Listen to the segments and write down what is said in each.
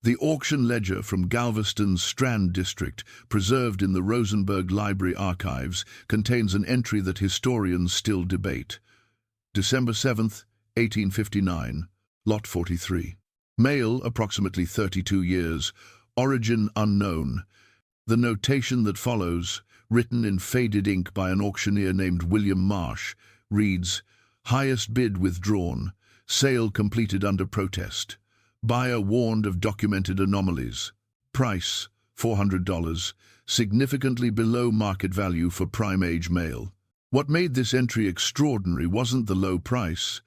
The auction ledger from Galveston's Strand district, preserved in the Rosenberg Library archives, contains an entry that historians still debate. December 7th, 1859, Lot 43. Male, approximately 32 years, origin unknown. The notation that follows, written in faded ink by an auctioneer named William Marsh, reads, "Highest bid withdrawn, sale completed under protest. Buyer warned of documented anomalies. Price, $400, significantly below market value for prime-age male." What made this entry extraordinary wasn't the low price,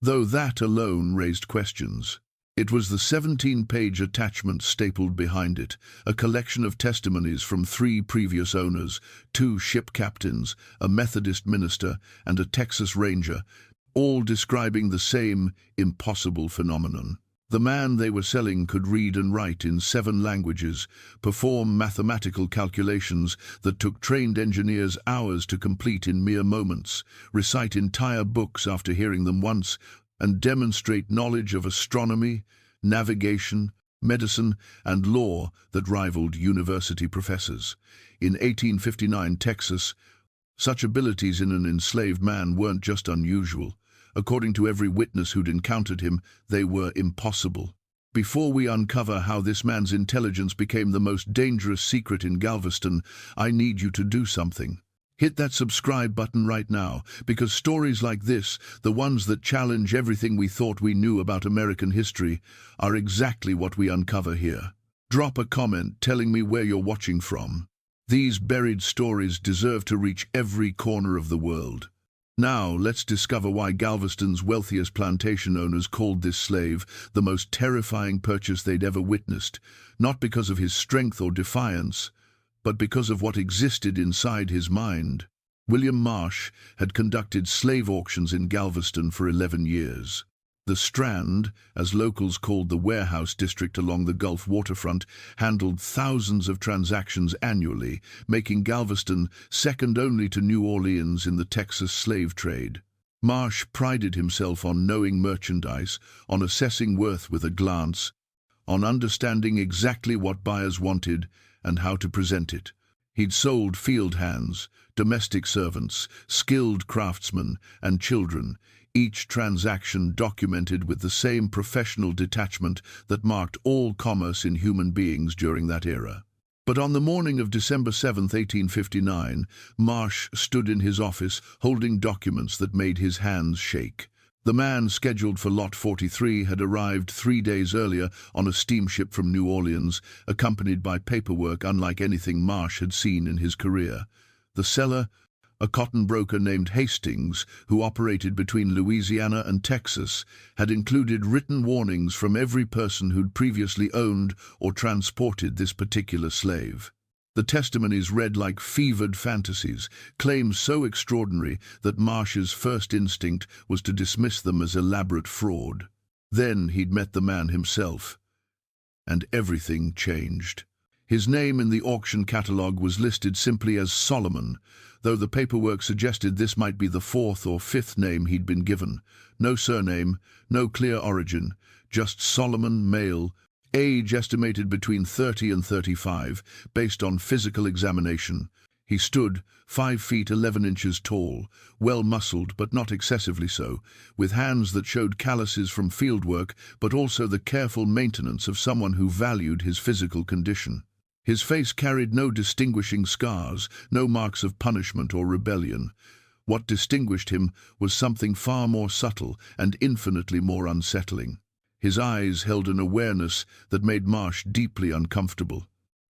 though that alone raised questions. It was the 17-page attachment stapled behind it, a collection of testimonies from 3 previous owners, 2 ship captains, a Methodist minister, and a Texas Ranger, all describing the same impossible phenomenon. The man they were selling could read and write in 7 languages, perform mathematical calculations that took trained engineers hours to complete in mere moments, recite entire books after hearing them once, and demonstrate knowledge of astronomy, navigation, medicine, and law that rivaled university professors. In 1859 Texas, such abilities in an enslaved man weren't just unusual. According to every witness who'd encountered him, they were impossible. Before we uncover how this man's intelligence became the most dangerous secret in Galveston, I need you to do something. Hit that subscribe button right now, because stories like this, the ones that challenge everything we thought we knew about American history, are exactly what we uncover here. Drop a comment telling me where you're watching from. These buried stories deserve to reach every corner of the world. Now, let's discover why Galveston's wealthiest plantation owners called this slave the most terrifying purchase they'd ever witnessed, not because of his strength or defiance, but because of what existed inside his mind. William Marsh had conducted slave auctions in Galveston for 11 years. The Strand, as locals called the warehouse district along the Gulf waterfront, handled thousands of transactions annually, making Galveston second only to New Orleans in the Texas slave trade. Marsh prided himself on knowing merchandise, on assessing worth with a glance, on understanding exactly what buyers wanted and how to present it. He'd sold field hands, domestic servants, skilled craftsmen, and children, each transaction documented with the same professional detachment that marked all commerce in human beings during that era. But on the morning of December 7, 1859, Marsh stood in his office holding documents that made his hands shake. The man scheduled for Lot 43 had arrived 3 days earlier on a steamship from New Orleans, accompanied by paperwork unlike anything Marsh had seen in his career. The seller, a cotton broker named Hastings, who operated between Louisiana and Texas, had included written warnings from every person who'd previously owned or transported this particular slave. The testimonies read like fevered fantasies, claims so extraordinary that Marsh's first instinct was to dismiss them as elaborate fraud. Then he'd met the man himself, and everything changed. His name in the auction catalogue was listed simply as Solomon, though the paperwork suggested this might be the 4th or 5th name he'd been given. No surname, no clear origin, just Solomon, male, age estimated between 30 and 35, based on physical examination. He stood 5 feet 11 inches tall, well-muscled but not excessively so, with hands that showed calluses from fieldwork but also the careful maintenance of someone who valued his physical condition. His face carried no distinguishing scars, no marks of punishment or rebellion. What distinguished him was something far more subtle and infinitely more unsettling. His eyes held an awareness that made Marsh deeply uncomfortable.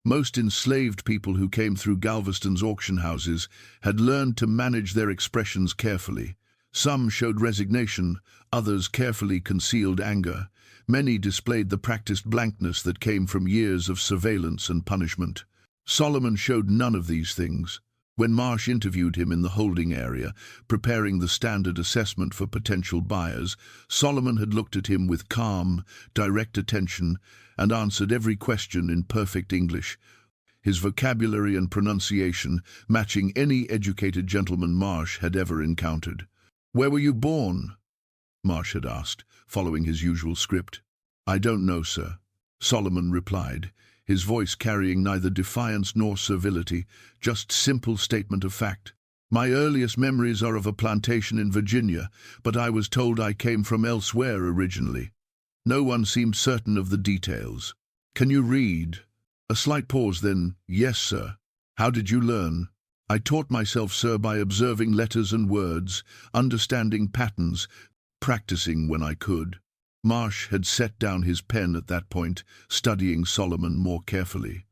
Most enslaved people who came through Galveston's auction houses had learned to manage their expressions carefully. Some showed resignation, others carefully concealed anger. Many displayed the practiced blankness that came from years of surveillance and punishment. Solomon showed none of these things. When Marsh interviewed him in the holding area, preparing the standard assessment for potential buyers, Solomon had looked at him with calm, direct attention and answered every question in perfect English, his vocabulary and pronunciation matching any educated gentleman Marsh had ever encountered. "Where were you born?" Marsh had asked, following his usual script. "I don't know, sir." Solomon replied, his voice carrying neither defiance nor servility, just simple statement of fact. My earliest memories are of a plantation in Virginia, but I was told I came from elsewhere originally. No one seemed certain of the details. Can you read? A slight pause, then, yes, sir. How did you learn? I taught myself, sir, by observing letters and words, understanding patterns, practicing when I could. Marsh had set down his pen at that point, studying Solomon more carefully.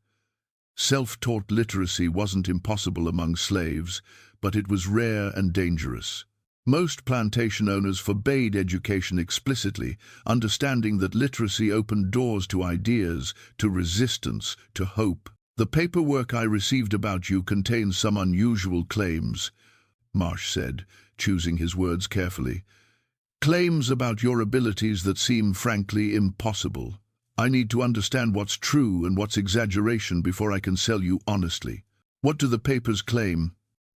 Self-taught literacy wasn't impossible among slaves, but it was rare and dangerous. Most plantation owners forbade education explicitly, understanding that literacy opened doors to ideas, to resistance, to hope. The paperwork I received about you contains some unusual claims, Marsh said, choosing his words carefully. Claims about your abilities that seem frankly impossible. I need to understand what's true and what's exaggeration before I can sell you honestly. What do the papers claim,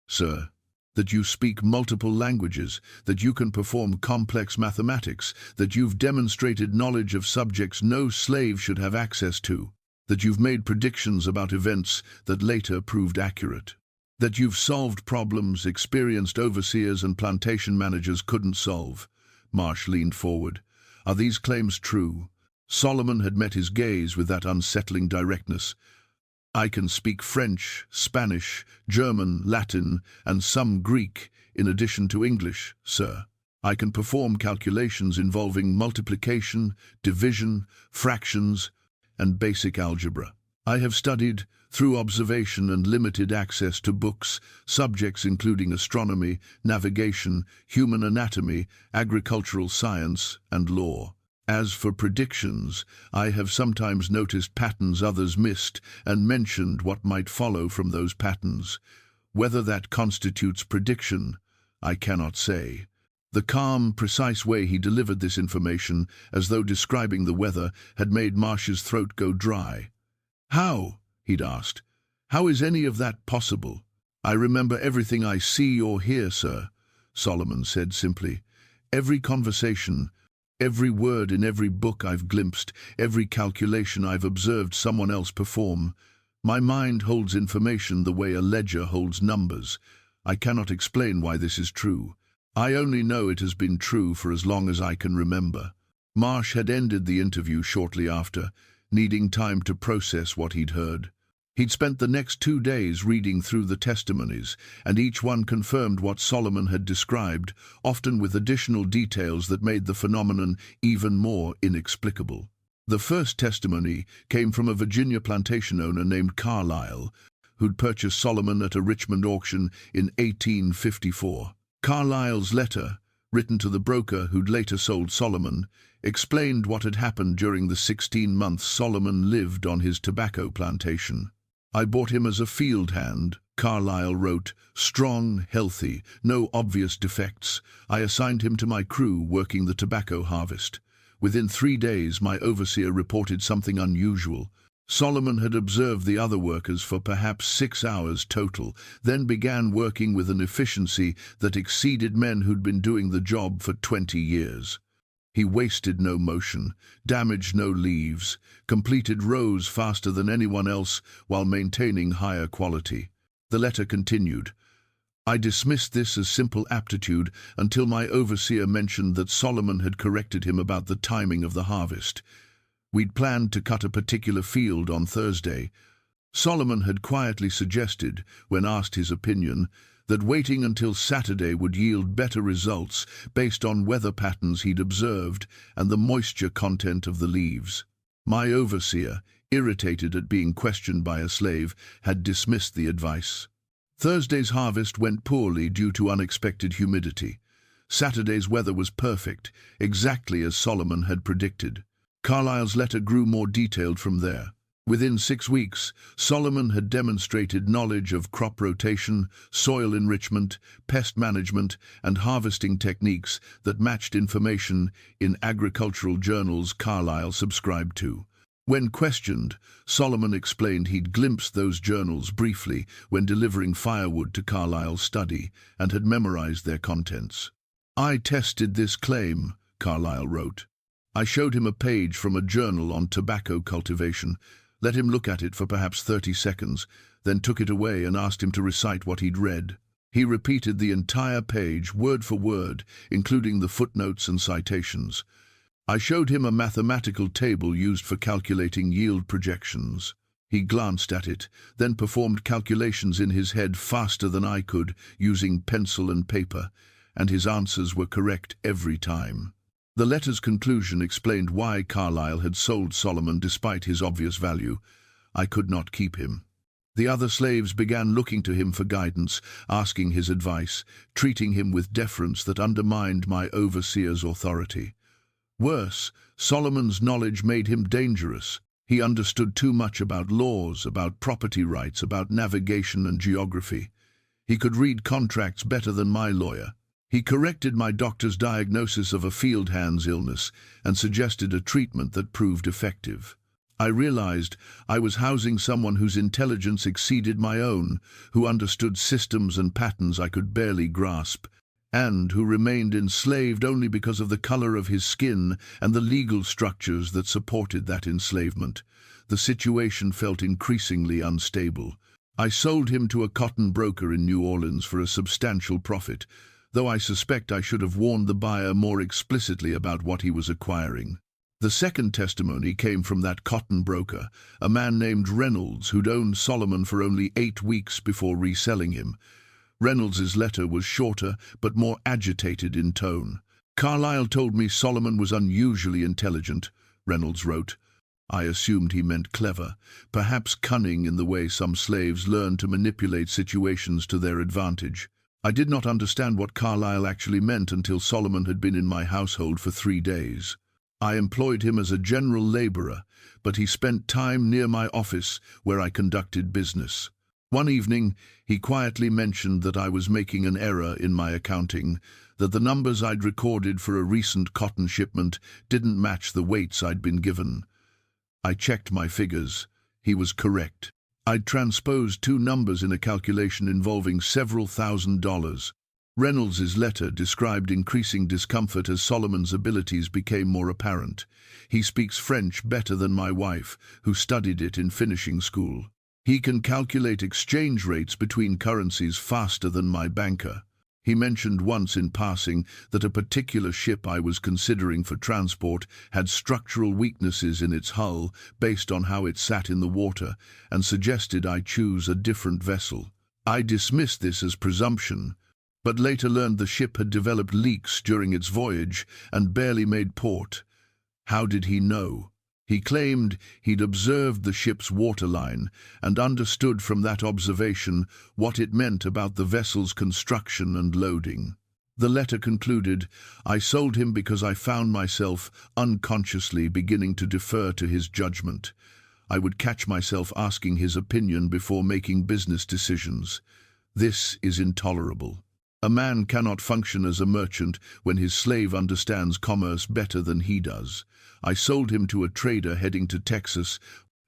sir? That you speak multiple languages, that you can perform complex mathematics, that you've demonstrated knowledge of subjects no slave should have access to, that you've made predictions about events that later proved accurate, that you've solved problems experienced overseers and plantation managers couldn't solve. Marsh leaned forward. Are these claims true? Solomon had met his gaze with that unsettling directness. I can speak French, Spanish, German, Latin, and some Greek, in addition to English, sir. I can perform calculations involving multiplication, division, fractions, and basic algebra. I have studied, through observation and limited access to books, subjects including astronomy, navigation, human anatomy, agricultural science, and law. As for predictions, I have sometimes noticed patterns others missed and mentioned what might follow from those patterns. Whether that constitutes prediction, I cannot say. The calm, precise way he delivered this information, as though describing the weather, had made Marsh's throat go dry. How? He'd asked. How is any of that possible? I remember everything I see or hear, sir, Solomon said simply. Every conversation, every word in every book I've glimpsed, every calculation I've observed someone else perform. My mind holds information the way a ledger holds numbers. I cannot explain why this is true. I only know it has been true for as long as I can remember. Marsh had ended the interview shortly after, needing time to process what he'd heard. He'd spent the next 2 days reading through the testimonies, and each one confirmed what Solomon had described, often with additional details that made the phenomenon even more inexplicable. The first testimony came from a Virginia plantation owner named Carlyle, who'd purchased Solomon at a Richmond auction in 1854. Carlyle's letter, written to the broker who'd later sold Solomon, explained what had happened during the 16 months Solomon lived on his tobacco plantation. I bought him as a field hand, Carlyle wrote, strong, healthy, no obvious defects. I assigned him to my crew working the tobacco harvest. Within 3 days, my overseer reported something unusual. Solomon had observed the other workers for perhaps 6 hours total, then began working with an efficiency that exceeded men who'd been doing the job for 20 years. He wasted no motion, damaged no leaves, completed rows faster than anyone else while maintaining higher quality. The letter continued. I dismissed this as simple aptitude until my overseer mentioned that Solomon had corrected him about the timing of the harvest. We'd planned to cut a particular field on Thursday. Solomon had quietly suggested, when asked his opinion, that waiting until Saturday would yield better results based on weather patterns he'd observed and the moisture content of the leaves. My overseer, irritated at being questioned by a slave, had dismissed the advice. Thursday's harvest went poorly due to unexpected humidity. Saturday's weather was perfect, exactly as Solomon had predicted. Carlyle's letter grew more detailed from there. Within 6 weeks, Solomon had demonstrated knowledge of crop rotation, soil enrichment, pest management, and harvesting techniques that matched information in agricultural journals Carlyle subscribed to. When questioned, Solomon explained he'd glimpsed those journals briefly when delivering firewood to Carlyle's study and had memorized their contents. I tested this claim, Carlyle wrote. I showed him a page from a journal on tobacco cultivation, let him look at it for perhaps 30 seconds, then took it away and asked him to recite what he'd read. He repeated the entire page, word for word, including the footnotes and citations. I showed him a mathematical table used for calculating yield projections. He glanced at it, then performed calculations in his head faster than I could, using pencil and paper, and his answers were correct every time. The letter's conclusion explained why Carlyle had sold Solomon despite his obvious value. I could not keep him. The other slaves began looking to him for guidance, asking his advice, treating him with deference that undermined my overseer's authority. Worse, Solomon's knowledge made him dangerous. He understood too much about laws, about property rights, about navigation and geography. He could read contracts better than my lawyer. He corrected my doctor's diagnosis of a field hand's illness and suggested a treatment that proved effective. I realized I was housing someone whose intelligence exceeded my own, who understood systems and patterns I could barely grasp, and who remained enslaved only because of the color of his skin and the legal structures that supported that enslavement. The situation felt increasingly unstable. I sold him to a cotton broker in New Orleans for a substantial profit, though I suspect I should have warned the buyer more explicitly about what he was acquiring. The second testimony came from that cotton broker, a man named Reynolds, who'd owned Solomon for only 8 weeks before reselling him. Reynolds's letter was shorter but more agitated in tone. Carlyle told me Solomon was unusually intelligent, Reynolds wrote. I assumed he meant clever, perhaps cunning in the way some slaves learn to manipulate situations to their advantage. I did not understand what Carlyle actually meant until Solomon had been in my household for 3 days. I employed him as a general laborer, but he spent time near my office where I conducted business. One evening, he quietly mentioned that I was making an error in my accounting, that the numbers I'd recorded for a recent cotton shipment didn't match the weights I'd been given. I checked my figures. He was correct. I'd transposed 2 numbers in a calculation involving several $1,000s. Reynolds's letter described increasing discomfort as Solomon's abilities became more apparent. He speaks French better than my wife, who studied it in finishing school. He can calculate exchange rates between currencies faster than my banker. He mentioned once in passing that a particular ship I was considering for transport had structural weaknesses in its hull based on how it sat in the water, and suggested I choose a different vessel. I dismissed this as presumption, but later learned the ship had developed leaks during its voyage and barely made port. How did he know? He claimed he'd observed the ship's waterline and understood from that observation what it meant about the vessel's construction and loading. The letter concluded, I sold him because I found myself unconsciously beginning to defer to his judgment. I would catch myself asking his opinion before making business decisions. This is intolerable. A man cannot function as a merchant when his slave understands commerce better than he does. I sold him to a trader heading to Texas,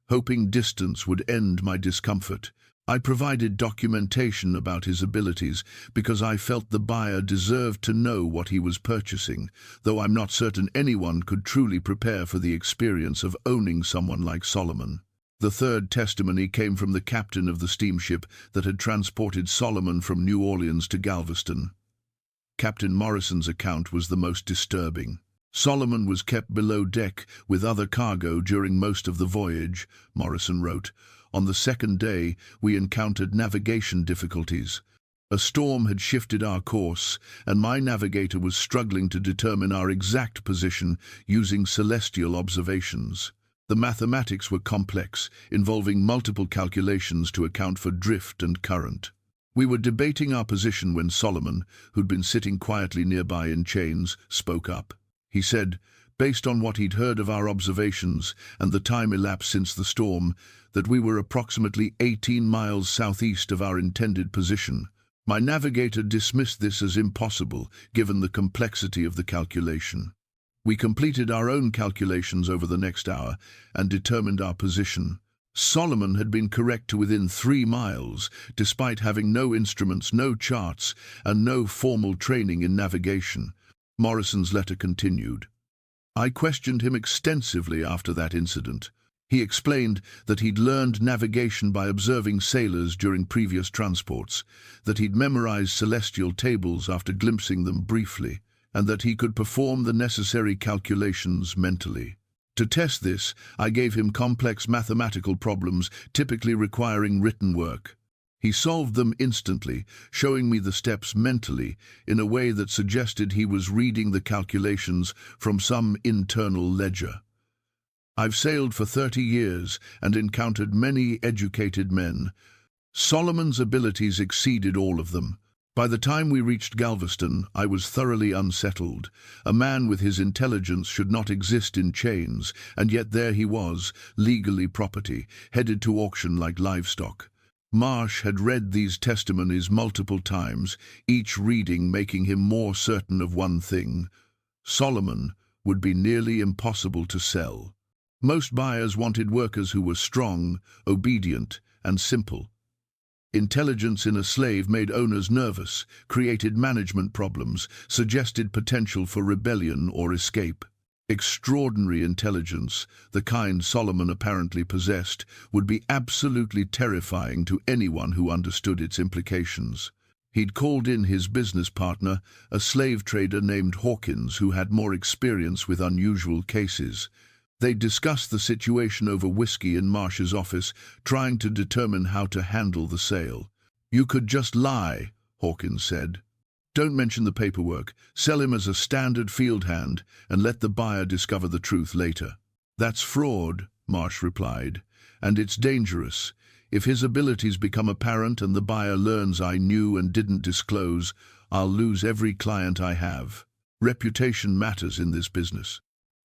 hoping distance would end my discomfort. I provided documentation about his abilities because I felt the buyer deserved to know what he was purchasing, though I'm not certain anyone could truly prepare for the experience of owning someone like Solomon. The third testimony came from the captain of the steamship that had transported Solomon from New Orleans to Galveston. Captain Morrison's account was the most disturbing. Solomon was kept below deck with other cargo during most of the voyage, Morrison wrote. On the second day, we encountered navigation difficulties. A storm had shifted our course, and my navigator was struggling to determine our exact position using celestial observations. The mathematics were complex, involving multiple calculations to account for drift and current. We were debating our position when Solomon, who'd been sitting quietly nearby in chains, spoke up. He said, based on what he'd heard of our observations and the time elapsed since the storm, that we were approximately 18 miles southeast of our intended position. My navigator dismissed this as impossible, given the complexity of the calculation. We completed our own calculations over the next hour and determined our position. Solomon had been correct to within 3 miles, despite having no instruments, no charts, and no formal training in navigation. Morrison's letter continued. I questioned him extensively after that incident. He explained that he'd learned navigation by observing sailors during previous transports, that he'd memorized celestial tables after glimpsing them briefly, and that he could perform the necessary calculations mentally. To test this, I gave him complex mathematical problems typically requiring written work. He solved them instantly, showing me the steps mentally in a way that suggested he was reading the calculations from some internal ledger. I've sailed for 30 years and encountered many educated men. Solomon's abilities exceeded all of them. By the time we reached Galveston, I was thoroughly unsettled. A man with his intelligence should not exist in chains, and yet there he was, legally property, headed to auction like livestock. Marsh had read these testimonies multiple times, each reading making him more certain of one thing: Solomon would be nearly impossible to sell. Most buyers wanted workers who were strong, obedient, and simple. Intelligence in a slave made owners nervous, created management problems, suggested potential for rebellion or escape. Extraordinary intelligence, the kind Solomon apparently possessed, would be absolutely terrifying to anyone who understood its implications. He'd called in his business partner, a slave trader named Hawkins, who had more experience with unusual cases. They discussed the situation over whiskey in Marsh's office, trying to determine how to handle the sale. "You could just lie," Hawkins said. "Don't mention the paperwork. Sell him as a standard field hand and let the buyer discover the truth later." "That's fraud," Marsh replied, "and it's dangerous. If his abilities become apparent and the buyer learns I knew and didn't disclose, I'll lose every client I have. Reputation matters in this business.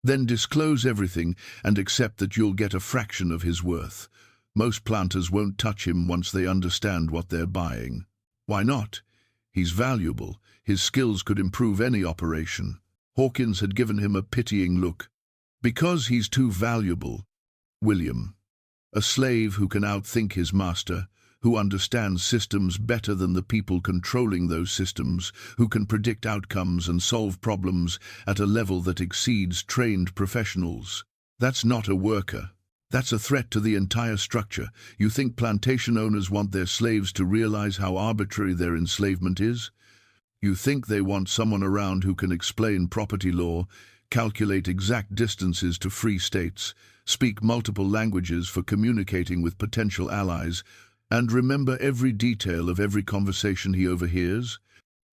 Then disclose everything and accept that you'll get a fraction of his worth. Most planters won't touch him once they understand what they're buying." "Why not? He's valuable. His skills could improve any operation." Hawkins had given him a pitying look. "Because he's too valuable, William. A slave who can outthink his master, who understands systems better than the people controlling those systems, who can predict outcomes and solve problems at a level that exceeds trained professionals. That's not a worker. That's a threat to the entire structure. You think plantation owners want their slaves to realize how arbitrary their enslavement is? You think they want someone around who can explain property law, calculate exact distances to free states, speak multiple languages for communicating with potential allies, and remember every detail of every conversation he overhears?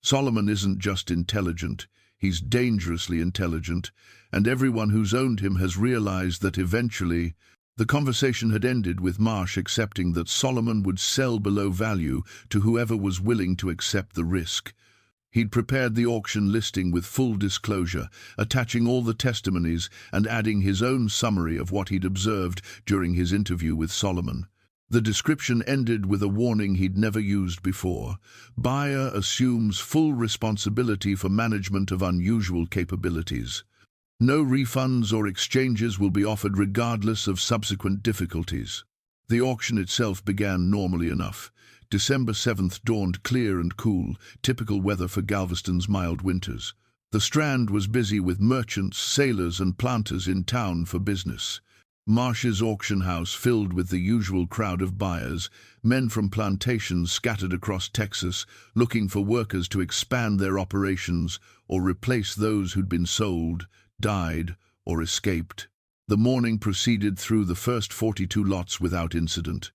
Solomon isn't just intelligent, he's dangerously intelligent, and everyone who's owned him has realized that eventually. The conversation had ended with Marsh accepting that Solomon would sell below value to whoever was willing to accept the risk. He'd prepared the auction listing with full disclosure, attaching all the testimonies and adding his own summary of what he'd observed during his interview with Solomon. The description ended with a warning he'd never used before. Buyer assumes full responsibility for management of unusual capabilities. No refunds or exchanges will be offered regardless of subsequent difficulties. The auction itself began normally enough. December 7th dawned clear and cool, typical weather for Galveston's mild winters. The Strand was busy with merchants, sailors, and planters in town for business. Marsh's auction house filled with the usual crowd of buyers, men from plantations scattered across Texas, looking for workers to expand their operations or replace those who'd been sold, died, or escaped. The morning proceeded through the first 42 lots without incident.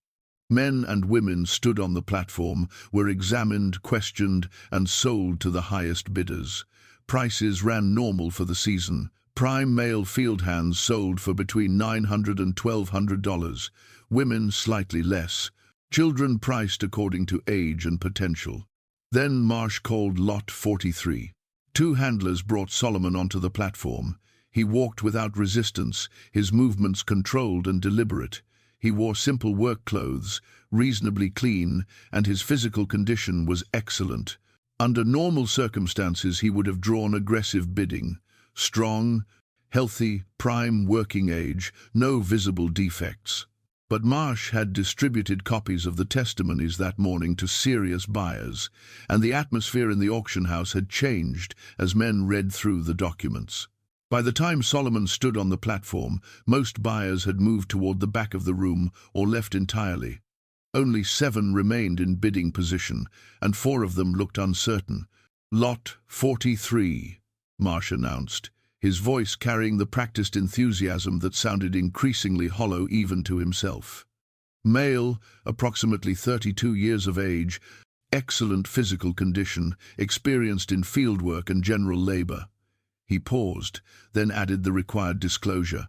Men and women stood on the platform, were examined, questioned, and sold to the highest bidders. Prices ran normal for the season. Prime male field hands sold for between $900 and $1,200, women slightly less, children priced according to age and potential. Then Marsh called Lot 43. 2 handlers brought Solomon onto the platform. He walked without resistance, his movements controlled and deliberate. He wore simple work clothes, reasonably clean, and his physical condition was excellent. Under normal circumstances he would have drawn aggressive bidding. Strong, healthy, prime working age, no visible defects. But Marsh had distributed copies of the testimonies that morning to serious buyers, and the atmosphere in the auction house had changed as men read through the documents. By the time Solomon stood on the platform, most buyers had moved toward the back of the room or left entirely. Only 7 remained in bidding position, and 4 of them looked uncertain. "Lot 43, Marsh announced, his voice carrying the practiced enthusiasm that sounded increasingly hollow even to himself. Male, approximately 32 years of age, excellent physical condition, experienced in fieldwork and general labor. He paused, then added the required disclosure.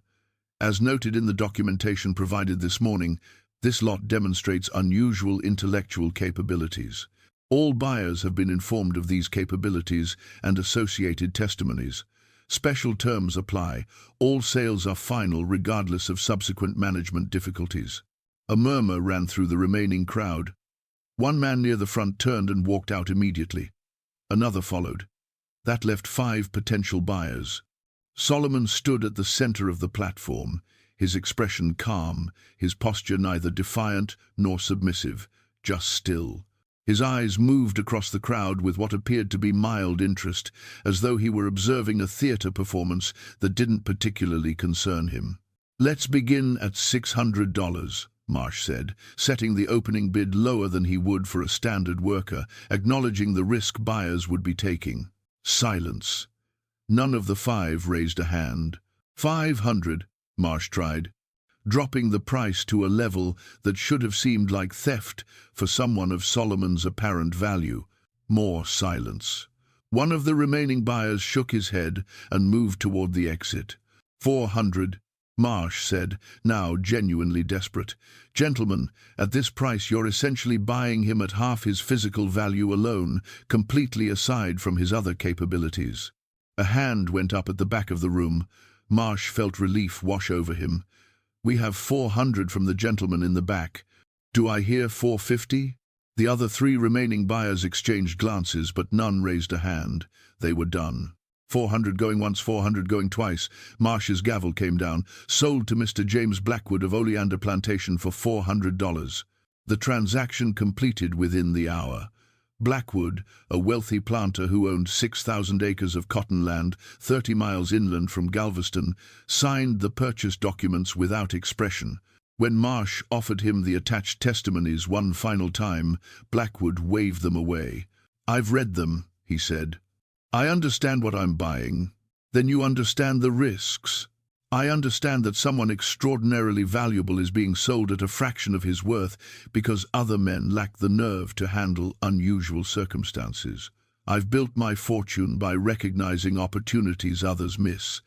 As noted in the documentation provided this morning, this lot demonstrates unusual intellectual capabilities. All buyers have been informed of these capabilities and associated testimonies. Special terms apply. All sales are final regardless of subsequent management difficulties." A murmur ran through the remaining crowd. One man near the front turned and walked out immediately. Another followed. That left 5 potential buyers. Solomon stood at the center of the platform, his expression calm, his posture neither defiant nor submissive, just still. His eyes moved across the crowd with what appeared to be mild interest, as though he were observing a theater performance that didn't particularly concern him. "Let's begin at $600, Marsh said, setting the opening bid lower than he would for a standard worker, acknowledging the risk buyers would be taking. Silence. None of the 5 raised a hand. "500, Marsh tried, dropping the price to a level that should have seemed like theft for someone of Solomon's apparent value. More silence. One of the remaining buyers shook his head and moved toward the exit. "400, Marsh said, now genuinely desperate. "Gentlemen, at this price you're essentially buying him at half his physical value alone, completely aside from his other capabilities." A hand went up at the back of the room. Marsh felt relief wash over him. "We have 400 from the gentleman in the back. Do I hear 450? The other 3 remaining buyers exchanged glances, but none raised a hand. They were done. 400 going once, 400 going twice. Marsh's gavel came down. "Sold to Mr. James Blackwood of Oleander Plantation for $400. The transaction completed within the hour. Blackwood, a wealthy planter who owned 6,000 acres of cotton land 30 miles inland from Galveston, signed the purchase documents without expression. When Marsh offered him the attached testimonies one final time, Blackwood waved them away. "I've read them," he said. "I understand what I'm buying." "Then you understand the risks." "I understand that someone extraordinarily valuable is being sold at a fraction of his worth because other men lack the nerve to handle unusual circumstances. I've built my fortune by recognizing opportunities others miss.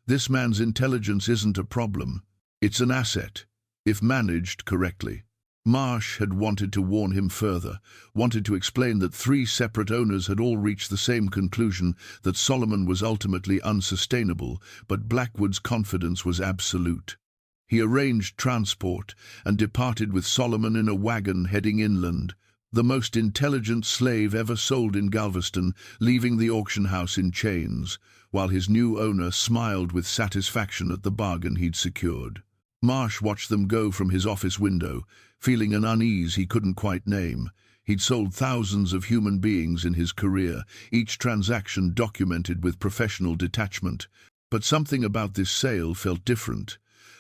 This man's intelligence isn't a problem. It's an asset, if managed correctly." Marsh had wanted to warn him further, wanted to explain that 3 separate owners had all reached the same conclusion, that Solomon was ultimately unsustainable, but Blackwood's confidence was absolute. He arranged transport and departed with Solomon in a wagon heading inland, the most intelligent slave ever sold in Galveston, leaving the auction house in chains, while his new owner smiled with satisfaction at the bargain he'd secured. Marsh watched them go from his office window, feeling an unease he couldn't quite name. He'd sold thousands of human beings in his career, each transaction documented with professional detachment. But something about this sale felt different,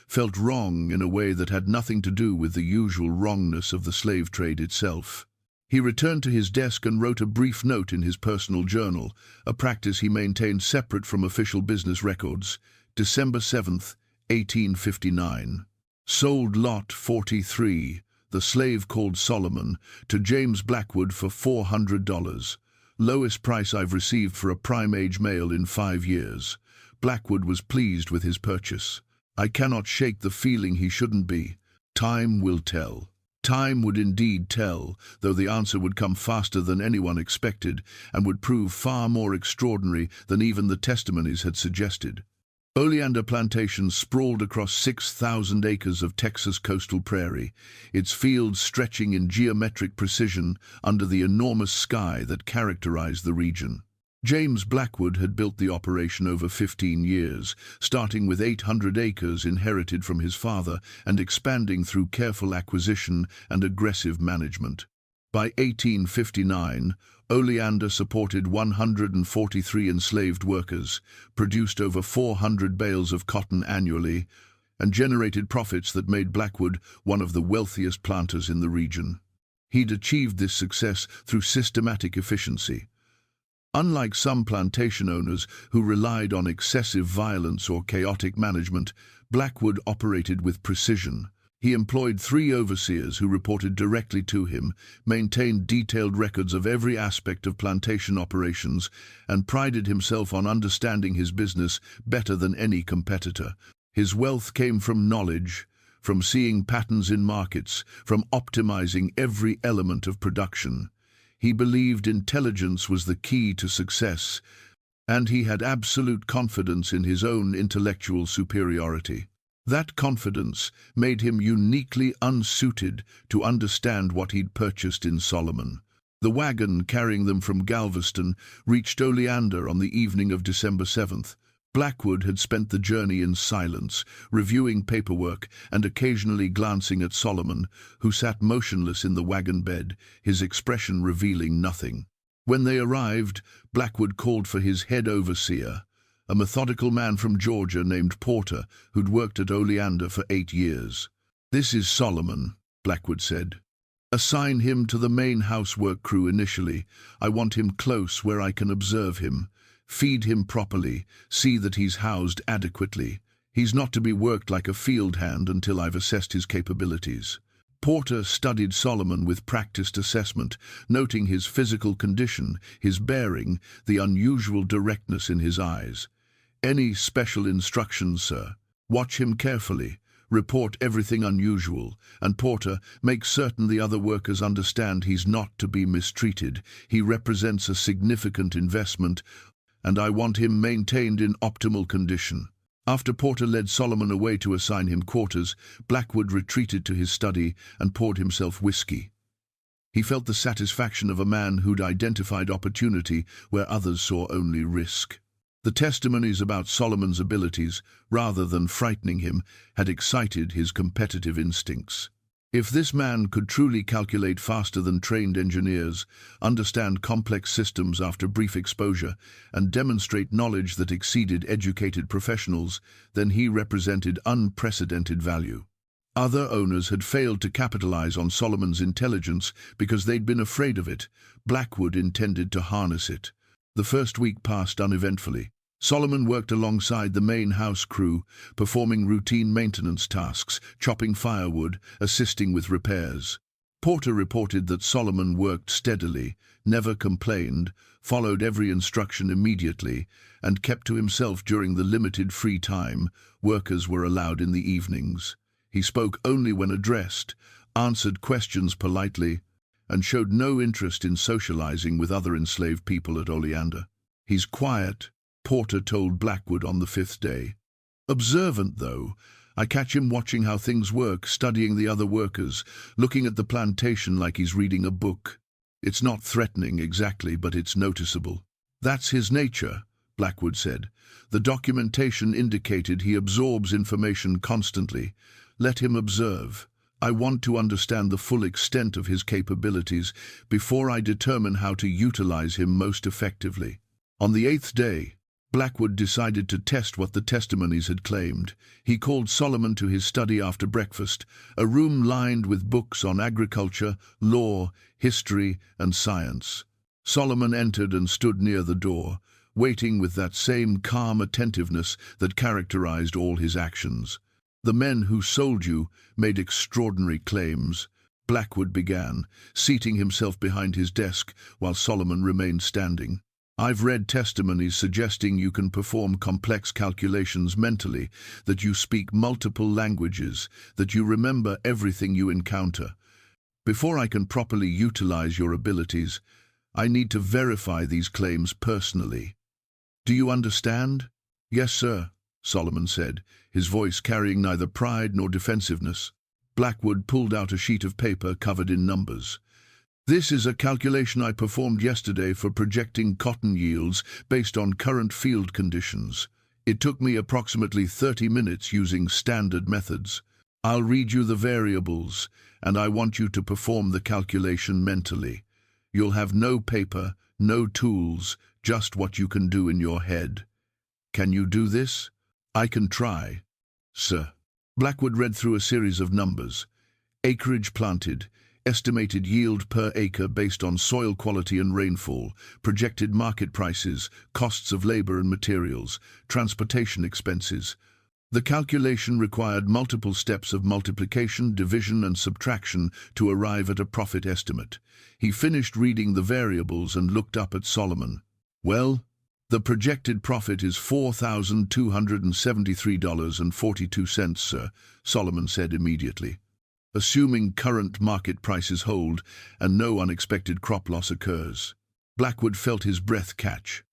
felt wrong in a way that had nothing to do with the usual wrongness of the slave trade itself. He returned to his desk and wrote a brief note in his personal journal, a practice he maintained separate from official business records. December 7th, 1859. Sold lot 43, the slave called Solomon, to James Blackwood for $400. Lowest price I've received for a prime-age male in 5 years. Blackwood was pleased with his purchase. I cannot shake the feeling he shouldn't be. Time will tell. Time would indeed tell, though the answer would come faster than anyone expected and would prove far more extraordinary than even the testimonies had suggested. Oleander Plantation sprawled across 6,000 acres of Texas coastal prairie, its fields stretching in geometric precision under the enormous sky that characterized the region. James Blackwood had built the operation over 15 years, starting with 800 acres inherited from his father and expanding through careful acquisition and aggressive management. By 1859, Oleander supported 143 enslaved workers, produced over 400 bales of cotton annually, and generated profits that made Blackwood one of the wealthiest planters in the region. He'd achieved this success through systematic efficiency. Unlike some plantation owners who relied on excessive violence or chaotic management, Blackwood operated with precision. He employed 3 overseers who reported directly to him, maintained detailed records of every aspect of plantation operations, and prided himself on understanding his business better than any competitor. His wealth came from knowledge, from seeing patterns in markets, from optimizing every element of production. He believed intelligence was the key to success, and he had absolute confidence in his own intellectual superiority. That confidence made him uniquely unsuited to understand what he'd purchased in Solomon. The wagon carrying them from Galveston reached Oleander on the evening of December 7th. Blackwood had spent the journey in silence, reviewing paperwork and occasionally glancing at Solomon, who sat motionless in the wagon bed, his expression revealing nothing. When they arrived, Blackwood called for his head overseer, a methodical man from Georgia named Porter, who'd worked at Oleander for 8 years. "This is Solomon," Blackwood said. "Assign him to the main housework crew initially. I want him close where I can observe him. Feed him properly, see that he's housed adequately. He's not to be worked like a field hand until I've assessed his capabilities." Porter studied Solomon with practiced assessment, noting his physical condition, his bearing, the unusual directness in his eyes. "Any special instructions, sir?" "Watch him carefully. Report everything unusual. And Porter, make certain the other workers understand he's not to be mistreated. He represents a significant investment, and I want him maintained in optimal condition." After Porter led Solomon away to assign him quarters, Blackwood retreated to his study and poured himself whiskey. He felt the satisfaction of a man who'd identified opportunity where others saw only risk. The testimonies about Solomon's abilities, rather than frightening him, had excited his competitive instincts. If this man could truly calculate faster than trained engineers, understand complex systems after brief exposure, and demonstrate knowledge that exceeded educated professionals, then he represented unprecedented value. Other owners had failed to capitalize on Solomon's intelligence because they'd been afraid of it. Blackwood intended to harness it. The first week passed uneventfully. Solomon worked alongside the main house crew, performing routine maintenance tasks, chopping firewood, assisting with repairs. Porter reported that Solomon worked steadily, never complained, followed every instruction immediately, and kept to himself during the limited free time workers were allowed in the evenings. He spoke only when addressed, answered questions politely, and showed no interest in socializing with other enslaved people at Oleander. "He's quiet," Porter told Blackwood on the 5th day. "Observant, though. I catch him watching how things work, studying the other workers, looking at the plantation like he's reading a book. It's not threatening exactly, but it's noticeable." "That's his nature," Blackwood said. "The documentation indicated he absorbs information constantly. Let him observe. I want to understand the full extent of his capabilities before I determine how to utilize him most effectively." On the 8th day, Blackwood decided to test what the testimonies had claimed. He called Solomon to his study after breakfast, a room lined with books on agriculture, law, history, and science. Solomon entered and stood near the door, waiting with that same calm attentiveness that characterized all his actions. "The men who sold you made extraordinary claims," Blackwood began, seating himself behind his desk while Solomon remained standing. "I've read testimonies suggesting you can perform complex calculations mentally, that you speak multiple languages, that you remember everything you encounter. Before I can properly utilize your abilities, I need to verify these claims personally. Do you understand?" "Yes, sir," Solomon said, his voice carrying neither pride nor defensiveness. Blackwood pulled out a sheet of paper covered in numbers. "This is a calculation I performed yesterday for projecting cotton yields based on current field conditions. It took me approximately 30 minutes using standard methods." I'll read you the variables, and I want you to perform the calculation mentally. You'll have no paper, no tools, just what you can do in your head. Can you do this? I can try, sir. Blackwood read through a series of numbers. Acreage planted, estimated yield per acre based on soil quality and rainfall, projected market prices, costs of labor and materials, transportation expenses. The calculation required multiple steps of multiplication, division, and subtraction to arrive at a profit estimate. He finished reading the variables and looked up at Solomon. Well, the projected profit is $4,273.42, sir, Solomon said immediately. Assuming current market prices hold and no unexpected crop loss occurs. Blackwood felt his breath catch.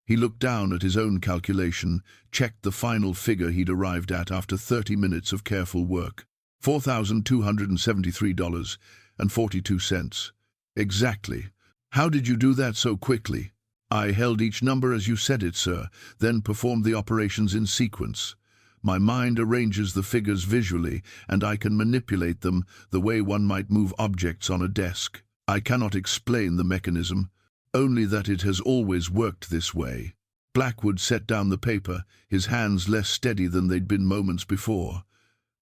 He looked down at his own calculation, checked the final figure he'd arrived at after 30 minutes of careful work. $4,273.42. Exactly. How did you do that so quickly? I held each number as you said it, sir, then performed the operations in sequence. My mind arranges the figures visually, and I can manipulate them the way one might move objects on a desk. I cannot explain the mechanism, only that it has always worked this way. Blackwood set down the paper, his hands less steady than they'd been moments before.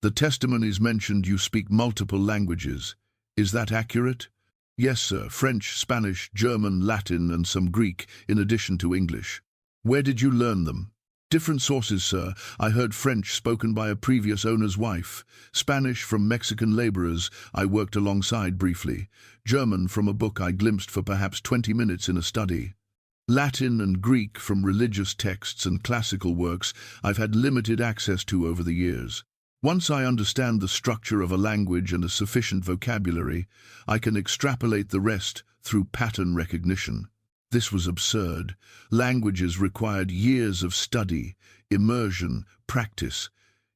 The testimonies mentioned you speak multiple languages. Is that accurate? Yes, sir. French, Spanish, German, Latin, and some Greek, in addition to English. Where did you learn them? Different sources, sir. I heard French spoken by a previous owner's wife. Spanish from Mexican laborers I worked alongside briefly. German from a book I glimpsed for perhaps 20 minutes in a study. Latin and Greek from religious texts and classical works I've had limited access to over the years. Once I understand the structure of a language and a sufficient vocabulary, I can extrapolate the rest through pattern recognition. This was absurd. Languages required years of study, immersion, practice.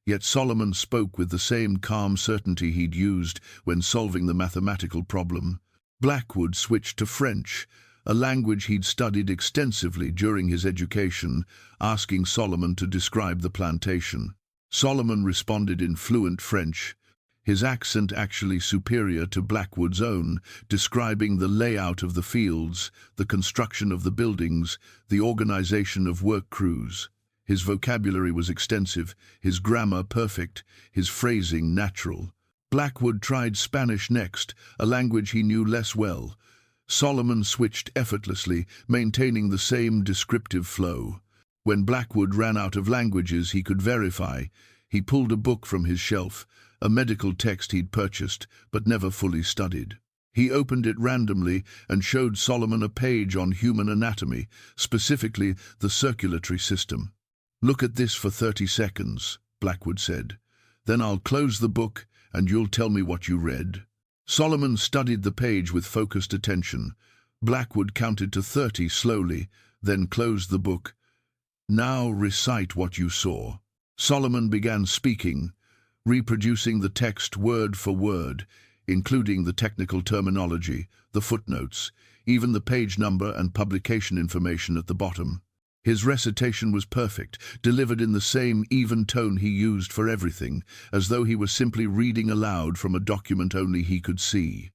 Yet Solomon spoke with the same calm certainty he'd used when solving the mathematical problem. Blackwood switched to French, a language he'd studied extensively during his education, asking Solomon to describe the plantation. Solomon responded in fluent French, his accent actually superior to Blackwood's own, describing the layout of the fields, the construction of the buildings, the organization of work crews. His vocabulary was extensive, his grammar perfect, his phrasing natural. Blackwood tried Spanish next, a language he knew less well. Solomon switched effortlessly, maintaining the same descriptive flow. When Blackwood ran out of languages he could verify, he pulled a book from his shelf, a medical text he'd purchased but never fully studied. He opened it randomly and showed Solomon a page on human anatomy, specifically the circulatory system. "Look at this for 30 seconds, Blackwood said. "Then I'll close the book and you'll tell me what you read." Solomon studied the page with focused attention. Blackwood counted to 30 slowly, then closed the book. "Now recite what you saw." Solomon began speaking, reproducing the text word for word, including the technical terminology, the footnotes, even the page number and publication information at the bottom. His recitation was perfect, delivered in the same even tone he used for everything, as though he were simply reading aloud from a document only he could see.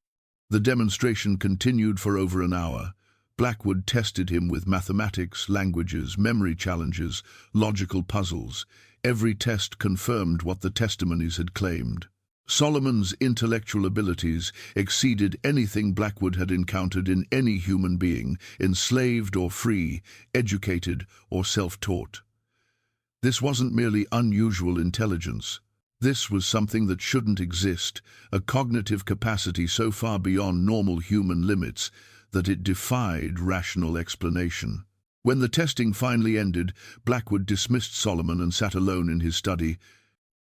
The demonstration continued for over an hour. Blackwood tested him with mathematics, languages, memory challenges, logical puzzles. Every test confirmed what the testimonies had claimed. Solomon's intellectual abilities exceeded anything Blackwood had encountered in any human being, enslaved or free, educated or self-taught. This wasn't merely unusual intelligence. This was something that shouldn't exist, a cognitive capacity so far beyond normal human limits that it defied rational explanation. When the testing finally ended, Blackwood dismissed Solomon and sat alone in his study,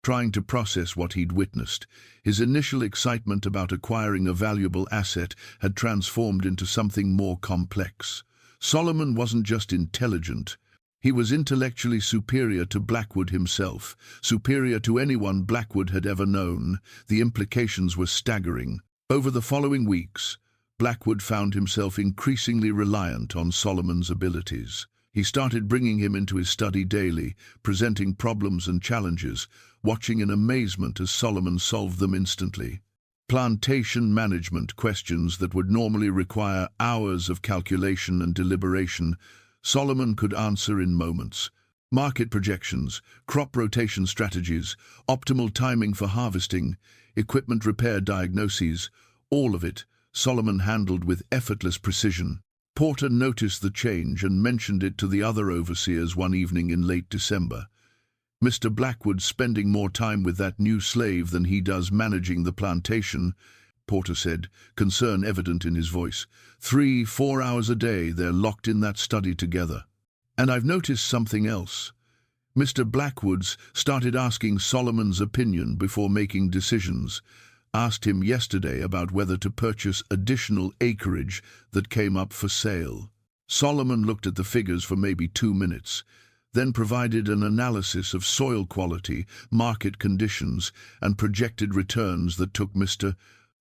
trying to process what he'd witnessed. His initial excitement about acquiring a valuable asset had transformed into something more complex. Solomon wasn't just intelligent. He was intellectually superior to Blackwood himself, superior to anyone Blackwood had ever known. The implications were staggering. Over the following weeks, Blackwood found himself increasingly reliant on Solomon's abilities. He started bringing him into his study daily, presenting problems and challenges, watching in amazement as Solomon solved them instantly. Plantation management questions that would normally require hours of calculation and deliberation, Solomon could answer in moments. Market projections, crop rotation strategies, optimal timing for harvesting, equipment repair diagnoses, all of it Solomon handled with effortless precision. Porter noticed the change and mentioned it to the other overseers one evening in late December. "Mr. Blackwood spending more time with that new slave than he does managing the plantation," Porter said, concern evident in his voice. 3-4 hours a day they're locked in that study together. "And I've noticed something else. Mr. Blackwood's started asking Solomon's opinion before making decisions. Asked him yesterday about whether to purchase additional acreage that came up for sale." Solomon looked at the figures for maybe 2 minutes, then provided an analysis of soil quality, market conditions, and projected returns that took Mr.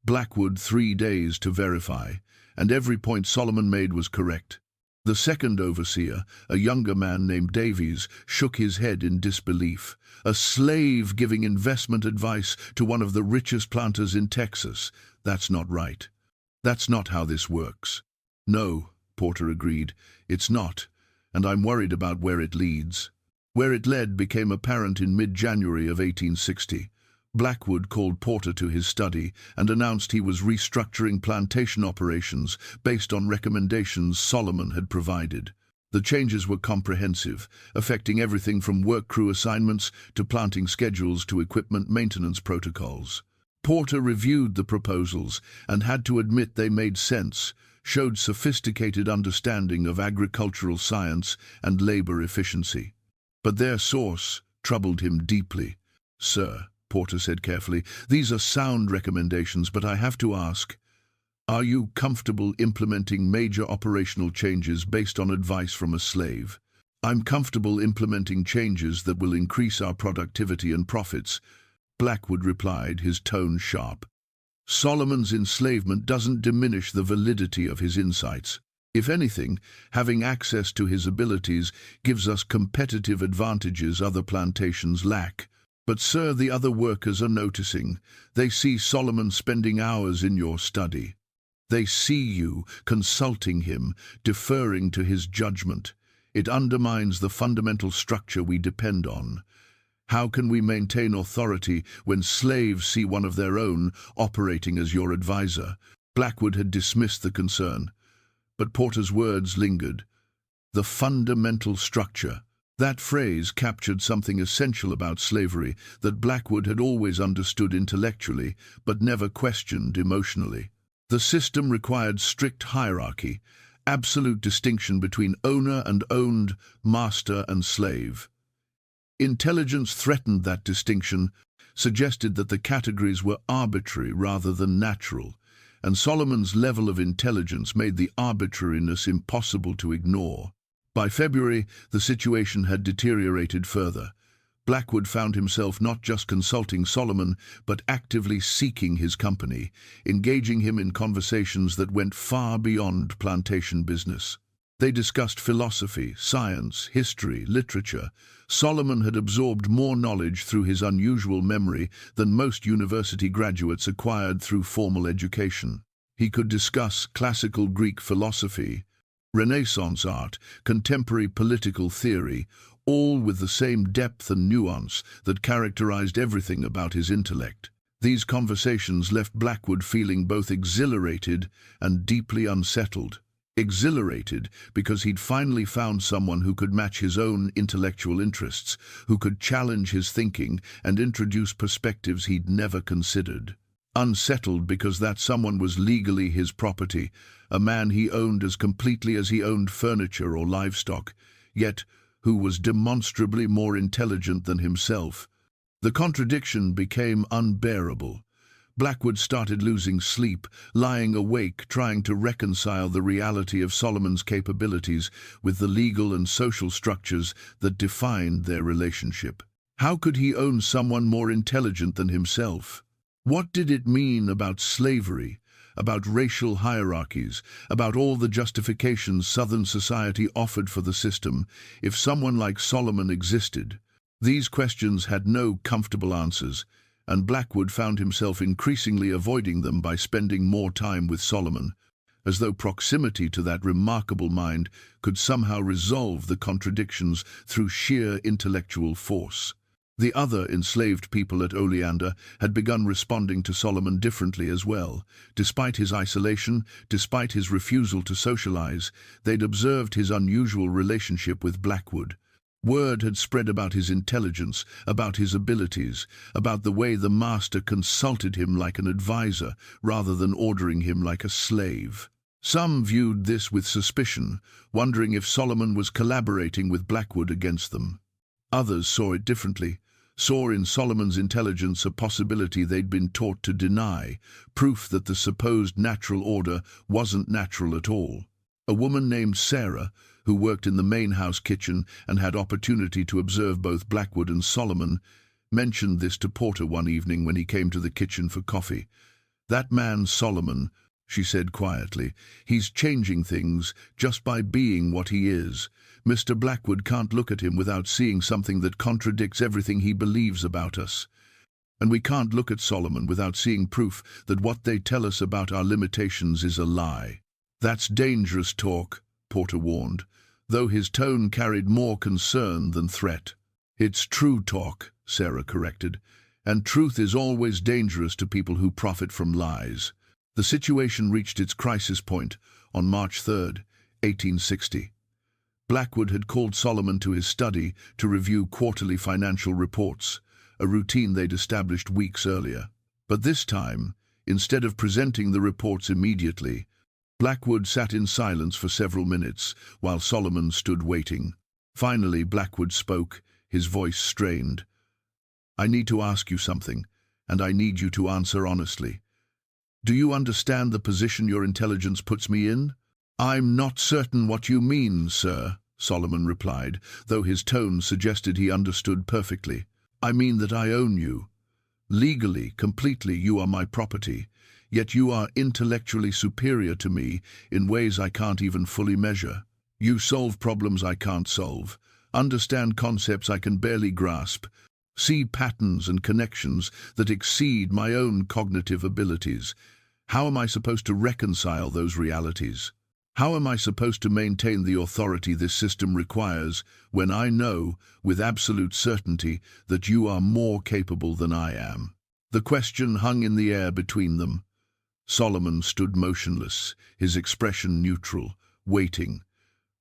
Blackwood 3 days to verify, and every point Solomon made was correct. The second overseer, a younger man named Davies, shook his head in disbelief. A slave giving investment advice to one of the richest planters in Texas. That's not right. That's not how this works. "No," Porter agreed, "it's not, and I'm worried about where it leads." Where it led became apparent in mid-January of 1860. Blackwood called Porter to his study and announced he was restructuring plantation operations based on recommendations Solomon had provided. The changes were comprehensive, affecting everything from work crew assignments to planting schedules to equipment maintenance protocols. Porter reviewed the proposals and had to admit they made sense, showed sophisticated understanding of agricultural science and labor efficiency. But their source troubled him deeply. "Sir," Porter said carefully, "these are sound recommendations, but I have to ask, are you comfortable implementing major operational changes based on advice from a slave?" "I'm comfortable implementing changes that will increase our productivity and profits," Blackwood replied, his tone sharp. Solomon's enslavement doesn't diminish the validity of his insights. If anything, having access to his abilities gives us competitive advantages other plantations lack. "But sir, the other workers are noticing. They see Solomon spending hours in your study. They see you consulting him, deferring to his judgment. It undermines the fundamental structure we depend on. How can we maintain authority when slaves see one of their own operating as your advisor?" Blackwood had dismissed the concern, but Porter's words lingered. The fundamental structure. That phrase captured something essential about slavery that Blackwood had always understood intellectually but never questioned emotionally. The system required strict hierarchy, absolute distinction between owner and owned, master and slave. Intelligence threatened that distinction, suggested that the categories were arbitrary rather than natural, and Solomon's level of intelligence made the arbitrariness impossible to ignore. By February, the situation had deteriorated further. Blackwood found himself not just consulting Solomon, but actively seeking his company, engaging him in conversations that went far beyond plantation business. They discussed philosophy, science, history, literature. Solomon had absorbed more knowledge through his unusual memory than most university graduates acquired through formal education. He could discuss classical Greek philosophy, Renaissance art, contemporary political theory, all with the same depth and nuance that characterized everything about his intellect. These conversations left Blackwood feeling both exhilarated and deeply unsettled. Exhilarated because he'd finally found someone who could match his own intellectual interests, who could challenge his thinking and introduce perspectives he'd never considered. Unsettled because that someone was legally his property, a man he owned as completely as he owned furniture or livestock, yet who was demonstrably more intelligent than himself. The contradiction became unbearable. Blackwood started losing sleep, lying awake, trying to reconcile the reality of Solomon's capabilities with the legal and social structures that defined their relationship. How could he own someone more intelligent than himself? What did it mean about slavery, about racial hierarchies, about all the justifications Southern society offered for the system. If someone like Solomon existed, these questions had no comfortable answers, and Blackwood found himself increasingly avoiding them by spending more time with Solomon, as though proximity to that remarkable mind could somehow resolve the contradictions through sheer intellectual force. The other enslaved people at Oleander had begun responding to Solomon differently as well. Despite his isolation, despite his refusal to socialize, they'd observed his unusual relationship with Blackwood. Word had spread about his intelligence, about his abilities, about the way the master consulted him like an advisor rather than ordering him like a slave. Some viewed this with suspicion, wondering if Solomon was collaborating with Blackwood against them. Others saw it differently, saw in Solomon's intelligence a possibility they'd been taught to deny, proof that the supposed natural order wasn't natural at all. A woman named Sarah, who worked in the main house kitchen and had opportunity to observe both Blackwood and Solomon, mentioned this to Porter one evening when he came to the kitchen for coffee. "That man Solomon," she said quietly, "he's changing things just by being what he is. Mr. Blackwood can't look at him without seeing something that contradicts everything he believes about us. And we can't look at Solomon without seeing proof that what they tell us about our limitations is a lie." "That's dangerous talk," Porter warned, though his tone carried more concern than threat. "It's true talk," Sarah corrected, "and truth is always dangerous to people who profit from lies." The situation reached its crisis point on March 3, 1860. Blackwood had called Solomon to his study to review quarterly financial reports, a routine they'd established weeks earlier. But this time, instead of presenting the reports immediately, Blackwood sat in silence for several minutes while Solomon stood waiting. Finally, Blackwood spoke, his voice strained. "I need to ask you something, and I need you to answer honestly. Do you understand the position your intelligence puts me in?" "I'm not certain what you mean, sir," Solomon replied, though his tone suggested he understood perfectly. "I mean that I own you. Legally, completely, you are my property, yet you are intellectually superior to me in ways I can't even fully measure. You solve problems I can't solve, understand concepts I can barely grasp, see patterns and connections that exceed my own cognitive abilities. How am I supposed to reconcile those realities? How am I supposed to maintain the authority this system requires when I know, with absolute certainty, that you are more capable than I am?" The question hung in the air between them. Solomon stood motionless, his expression neutral, waiting.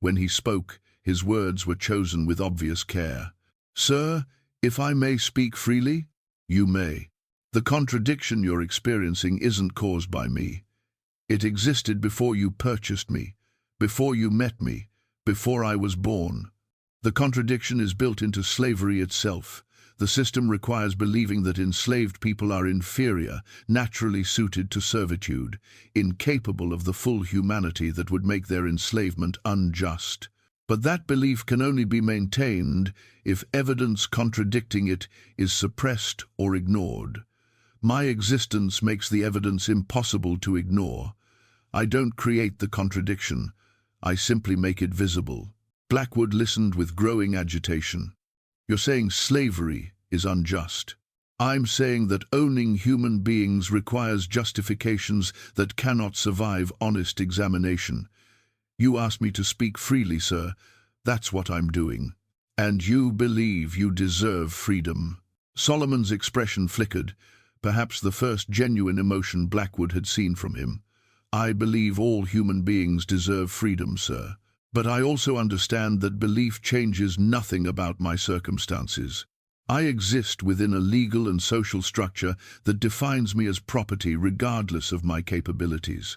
When he spoke, his words were chosen with obvious care. "Sir, if I may speak freely?" "You may. The contradiction you're experiencing isn't caused by me. It existed before you purchased me, before you met me, before I was born. The contradiction is built into slavery itself. The system requires believing that enslaved people are inferior, naturally suited to servitude, incapable of the full humanity that would make their enslavement unjust. But that belief can only be maintained if evidence contradicting it is suppressed or ignored. My existence makes the evidence impossible to ignore. I don't create the contradiction. I simply make it visible." Blackwood listened with growing agitation. "You're saying slavery is unjust. I'm saying that owning human beings requires justifications that cannot survive honest examination. You asked me to speak freely, sir. That's what I'm doing. And you believe you deserve freedom." Solomon's expression flickered, perhaps the first genuine emotion Blackwood had seen from him. "I believe all human beings deserve freedom, sir. But I also understand that belief changes nothing about my circumstances. I exist within a legal and social structure that defines me as property regardless of my capabilities.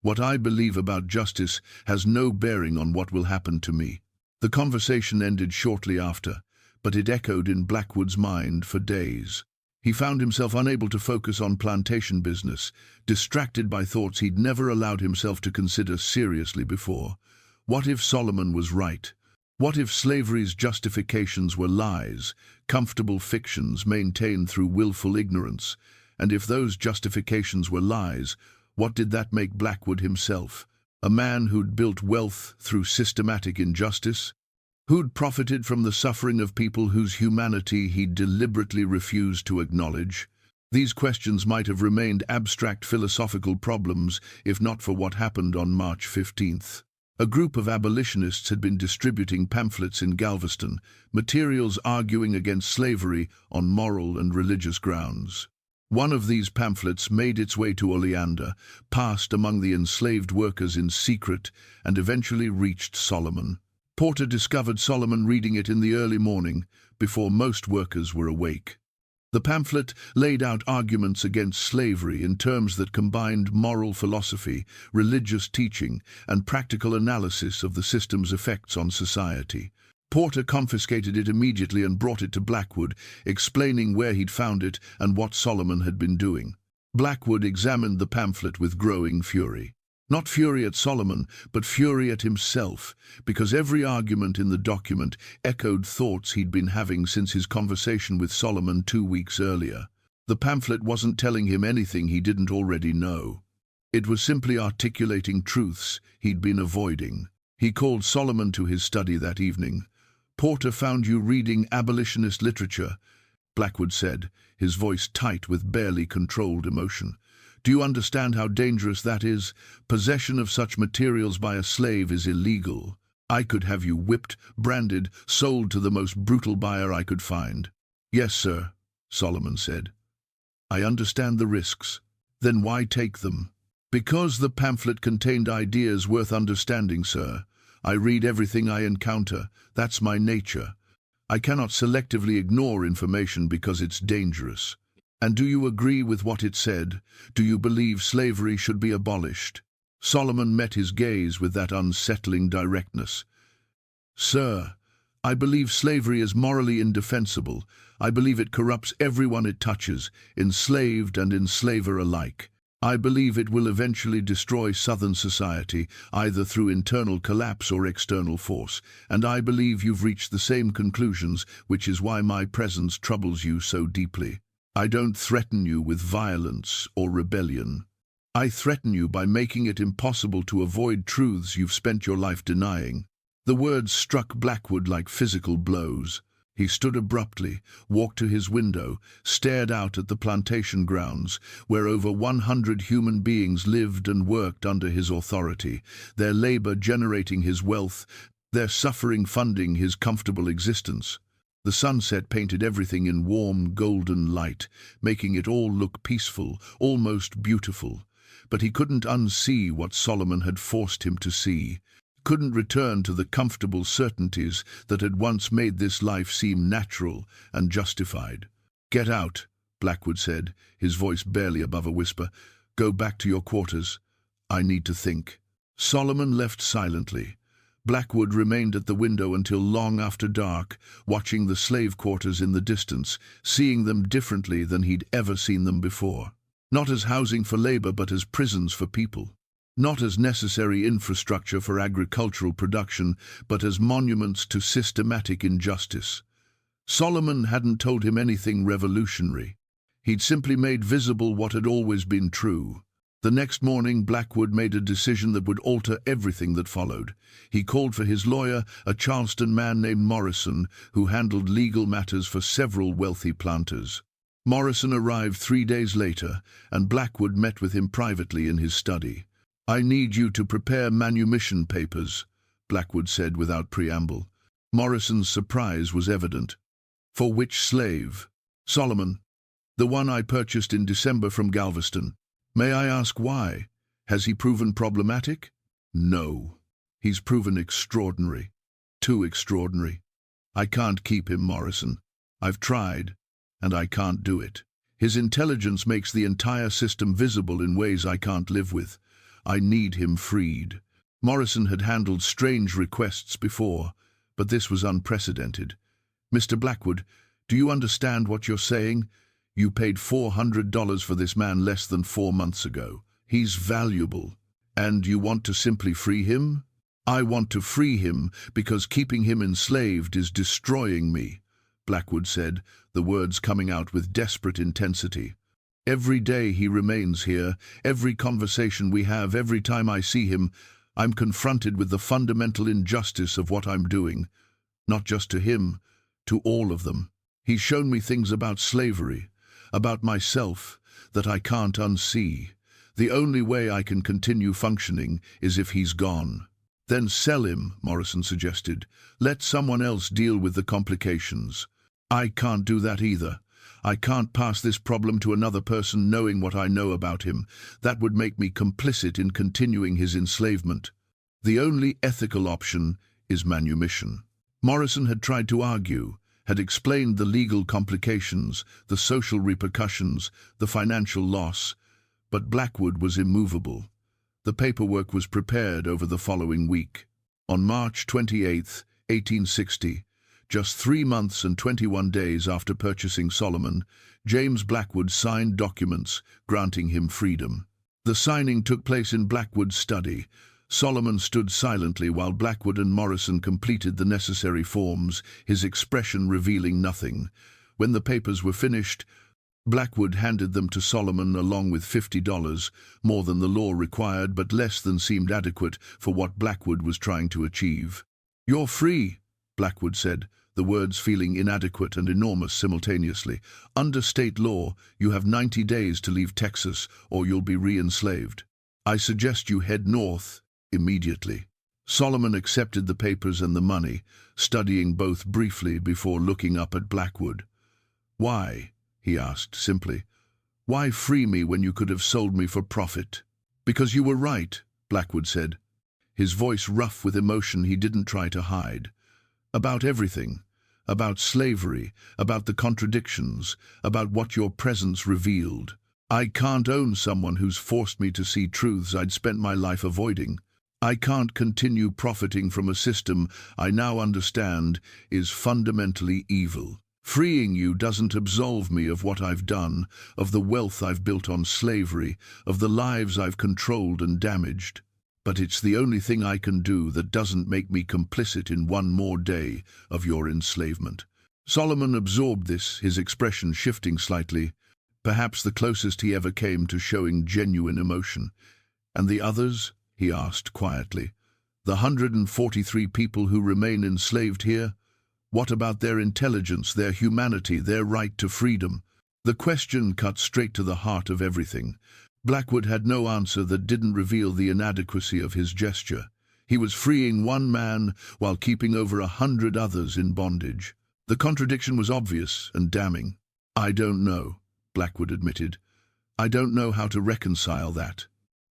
What I believe about justice has no bearing on what will happen to me." The conversation ended shortly after, but it echoed in Blackwood's mind for days. He found himself unable to focus on plantation business, distracted by thoughts he'd never allowed himself to consider seriously before. What if Solomon was right? What if slavery's justifications were lies, comfortable fictions maintained through willful ignorance? And if those justifications were lies, What did that make Blackwood himself? A man who'd built wealth through systematic injustice? Who'd profited from the suffering of people whose humanity he deliberately refused to acknowledge? These questions might have remained abstract philosophical problems if not for what happened on March 15th. A group of abolitionists had been distributing pamphlets in Galveston, materials arguing against slavery on moral and religious grounds. One of these pamphlets made its way to Oleander, passed among the enslaved workers in secret, and eventually reached Solomon. Porter discovered Solomon reading it in the early morning, before most workers were awake. The pamphlet laid out arguments against slavery in terms that combined moral philosophy, religious teaching, and practical analysis of the system's effects on society. Porter confiscated it immediately and brought it to Blackwood, explaining where he'd found it and what Solomon had been doing. Blackwood examined the pamphlet with growing fury. Not fury at Solomon, but fury at himself, because every argument in the document echoed thoughts he'd been having since his conversation with Solomon 2 weeks earlier. The pamphlet wasn't telling him anything he didn't already know. It was simply articulating truths he'd been avoiding. He called Solomon to his study that evening. "Porter found you reading abolitionist literature," Blackwood said, his voice tight with barely controlled emotion. "Do you understand how dangerous that is? Possession of such materials by a slave is illegal. I could have you whipped, branded, sold to the most brutal buyer I could find." "Yes, sir," Solomon said. "I understand the risks." "Then why take them?" "Because the pamphlet contained ideas worth understanding, sir. I read everything I encounter. That's my nature. I cannot selectively ignore information because it's dangerous." "And do you agree with what it said? Do you believe slavery should be abolished?" Solomon met his gaze with that unsettling directness. "Sir, I believe slavery is morally indefensible. I believe it corrupts everyone it touches, enslaved and enslaver alike. I believe it will eventually destroy Southern society, either through internal collapse or external force, and I believe you've reached the same conclusions, which is why my presence troubles you so deeply. I don't threaten you with violence or rebellion. I threaten you by making it impossible to avoid truths you've spent your life denying." The words struck Blackwood like physical blows. He stood abruptly, walked to his window, stared out at the plantation grounds, where over 100 human beings lived and worked under his authority, their labor generating his wealth, their suffering funding his comfortable existence. The sunset painted everything in warm, golden light, making it all look peaceful, almost beautiful. But he couldn't unsee what Solomon had forced him to see, couldn't return to the comfortable certainties that had once made this life seem natural and justified. "Get out," Blackwood said, his voice barely above a whisper. "Go back to your quarters. I need to think." Solomon left silently. Blackwood remained at the window until long after dark, watching the slave quarters in the distance, seeing them differently than he'd ever seen them before. Not as housing for labor, but as prisons for people. Not as necessary infrastructure for agricultural production, but as monuments to systematic injustice. Solomon hadn't told him anything revolutionary. He'd simply made visible what had always been true. The next morning, Blackwood made a decision that would alter everything that followed. He called for his lawyer, a Charleston man named Morrison, who handled legal matters for several wealthy planters. Morrison arrived 3 days later, and Blackwood met with him privately in his study. "I need you to prepare manumission papers," Blackwood said without preamble. Morrison's surprise was evident. "For which slave?" "Solomon. The one I purchased in December from Galveston." "May I ask why? Has he proven problematic?" "No. He's proven extraordinary. Too extraordinary. I can't keep him, Morrison. I've tried, and I can't do it. His intelligence makes the entire system visible in ways I can't live with. I need him freed." Morrison had handled strange requests before, but this was unprecedented. "Mr. Blackwood, do you understand what you're saying? You paid $400 for this man less than 4 months ago. He's valuable. And you want to simply free him?" "I want to free him because keeping him enslaved is destroying me," Blackwood said, the words coming out with desperate intensity. Every day he remains here, every conversation we have, every time I see him, I'm confronted with the fundamental injustice of what I'm doing. Not just to him, to all of them. He's shown me things about slavery, about myself, that I can't unsee. The only way I can continue functioning is if he's gone. Then sell him, Morrison suggested. Let someone else deal with the complications. I can't do that either. I can't pass this problem to another person knowing what I know about him. That would make me complicit in continuing his enslavement. The only ethical option is manumission. Morrison had tried to argue, had explained the legal complications, the social repercussions, the financial loss, but Blackwood was immovable. The paperwork was prepared over the following week. On March 28, 1860, just 3 months and 21 days after purchasing Solomon, James Blackwood signed documents granting him freedom. The signing took place in Blackwood's study. Solomon stood silently while Blackwood and Morrison completed the necessary forms, his expression revealing nothing. When the papers were finished, Blackwood handed them to Solomon along with $50, more than the law required but less than seemed adequate for what Blackwood was trying to achieve. "You're free," Blackwood said, the words feeling inadequate and enormous simultaneously. "Under state law, you have 90 days to leave Texas or you'll be re-enslaved. I suggest you head north immediately." Solomon accepted the papers and the money, studying both briefly before looking up at Blackwood. "Why?" he asked simply. "Why free me when you could have sold me for profit?" "Because you were right," Blackwood said, his voice rough with emotion he didn't try to hide. "About everything. About slavery, about the contradictions, about what your presence revealed. I can't own someone who's forced me to see truths I'd spent my life avoiding. I can't continue profiting from a system I now understand is fundamentally evil. Freeing you doesn't absolve me of what I've done, of the wealth I've built on slavery, of the lives I've controlled and damaged. But it's the only thing I can do that doesn't make me complicit in one more day of your enslavement." Solomon absorbed this, his expression shifting slightly, perhaps the closest he ever came to showing genuine emotion. "And the others?" he asked quietly. "The 143 people who remain enslaved here? What about their intelligence, their humanity, their right to freedom?" The question cut straight to the heart of everything. Blackwood had no answer that didn't reveal the inadequacy of his gesture. He was freeing one man while keeping over 100 others in bondage. The contradiction was obvious and damning. "I don't know," Blackwood admitted. "I don't know how to reconcile that.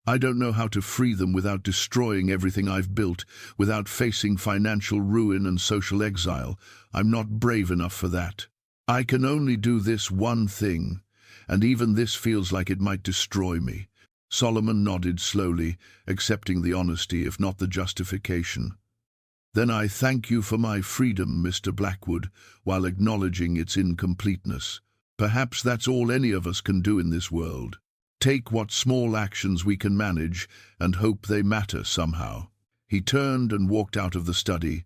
I don't know how to free them without destroying everything I've built, without facing financial ruin and social exile. I'm not brave enough for that. I can only do this one thing, and even this feels like it might destroy me." Solomon nodded slowly, accepting the honesty, if not the justification. "Then I thank you for my freedom, Mr. Blackwood, while acknowledging its incompleteness. Perhaps that's all any of us can do in this world. Take what small actions we can manage and hope they matter somehow." He turned and walked out of the study,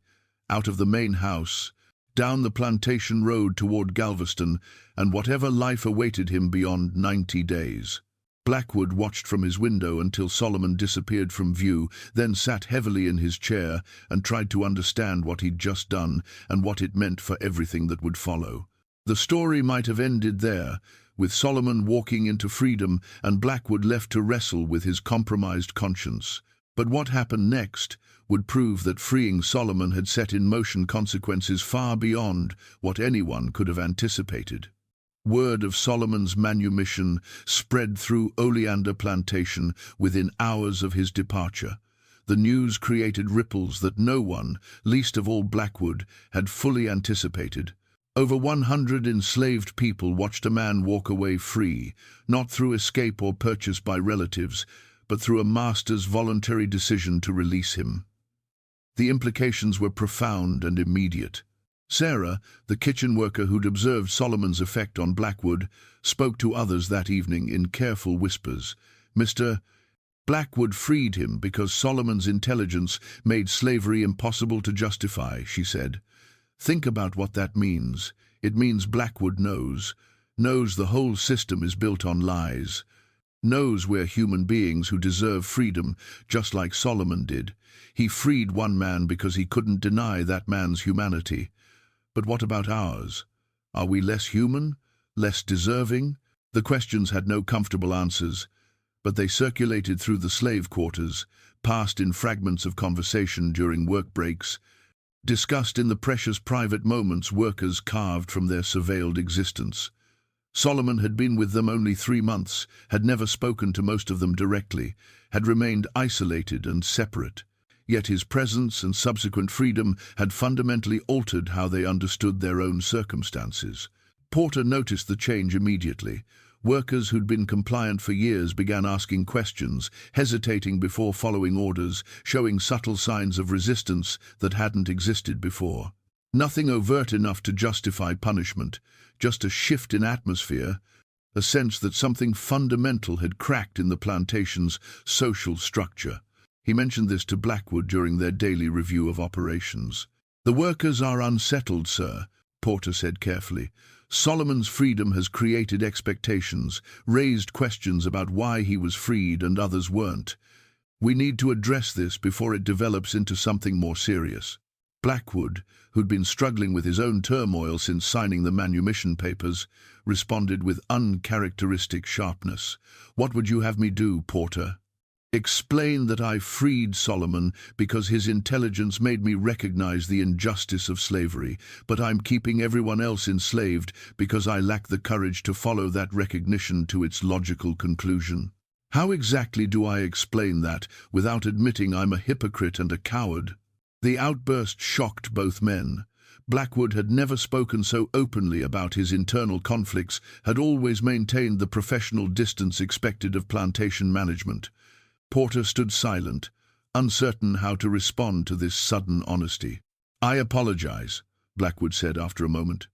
out of the main house, down the Plantation road toward Galveston and whatever life awaited him beyond 90 days. Blackwood watched from his window until Solomon disappeared from view, then sat heavily in his chair and tried to understand what he'd just done and what it meant for everything that would follow. The story might have ended there, with Solomon walking into freedom and Blackwood left to wrestle with his compromised conscience. But what happened next would prove that freeing Solomon had set in motion consequences far beyond what anyone could have anticipated. Word of Solomon's manumission spread through Oleander Plantation within hours of his departure. The news created ripples that no one, least of all Blackwood, had fully anticipated. Over 100 enslaved people watched a man walk away free, not through escape or purchase by relatives, but through a master's voluntary decision to release him. The implications were profound and immediate. Sarah, the kitchen worker who'd observed Solomon's effect on Blackwood, spoke to others that evening in careful whispers. "Mr. Blackwood freed him because Solomon's intelligence made slavery impossible to justify," she said. "Think about what that means. It means Blackwood knows. knows the whole system is built on lies, knows we're human beings who deserve freedom, just like Solomon did. He freed one man because he couldn't deny that man's humanity. But what about ours? Are we less human? Less deserving? The questions had no comfortable answers, but they circulated through the slave quarters, passed in fragments of conversation during work breaks, discussed in the precious private moments workers carved from their surveilled existence. Solomon had been with them only 3 months, had never spoken to most of them directly, had remained isolated and separate. Yet his presence and subsequent freedom had fundamentally altered how they understood their own circumstances. Porter noticed the change immediately. Workers who'd been compliant for years began asking questions, hesitating before following orders, showing subtle signs of resistance that hadn't existed before. Nothing overt enough to justify punishment, just a shift in atmosphere, a sense that something fundamental had cracked in the plantation's social structure. He mentioned this to Blackwood during their daily review of operations. "The workers are unsettled, sir," Porter said carefully. "Solomon's freedom has created expectations, raised questions about why he was freed and others weren't. We need to address this before it develops into something more serious." Blackwood, who'd been struggling with his own turmoil since signing the manumission papers, responded with uncharacteristic sharpness. "What would you have me do, Porter?" "Explain that I freed Solomon because his intelligence made me recognize the injustice of slavery, but I'm keeping everyone else enslaved because I lack the courage to follow that recognition to its logical conclusion. How exactly do I explain that without admitting I'm a hypocrite and a coward?" The outburst shocked both men. Blackwood had never spoken so openly about his internal conflicts, had always maintained the professional distance expected of plantation management. Porter stood silent, uncertain how to respond to this sudden honesty. "I apologize," Blackwood said after a moment.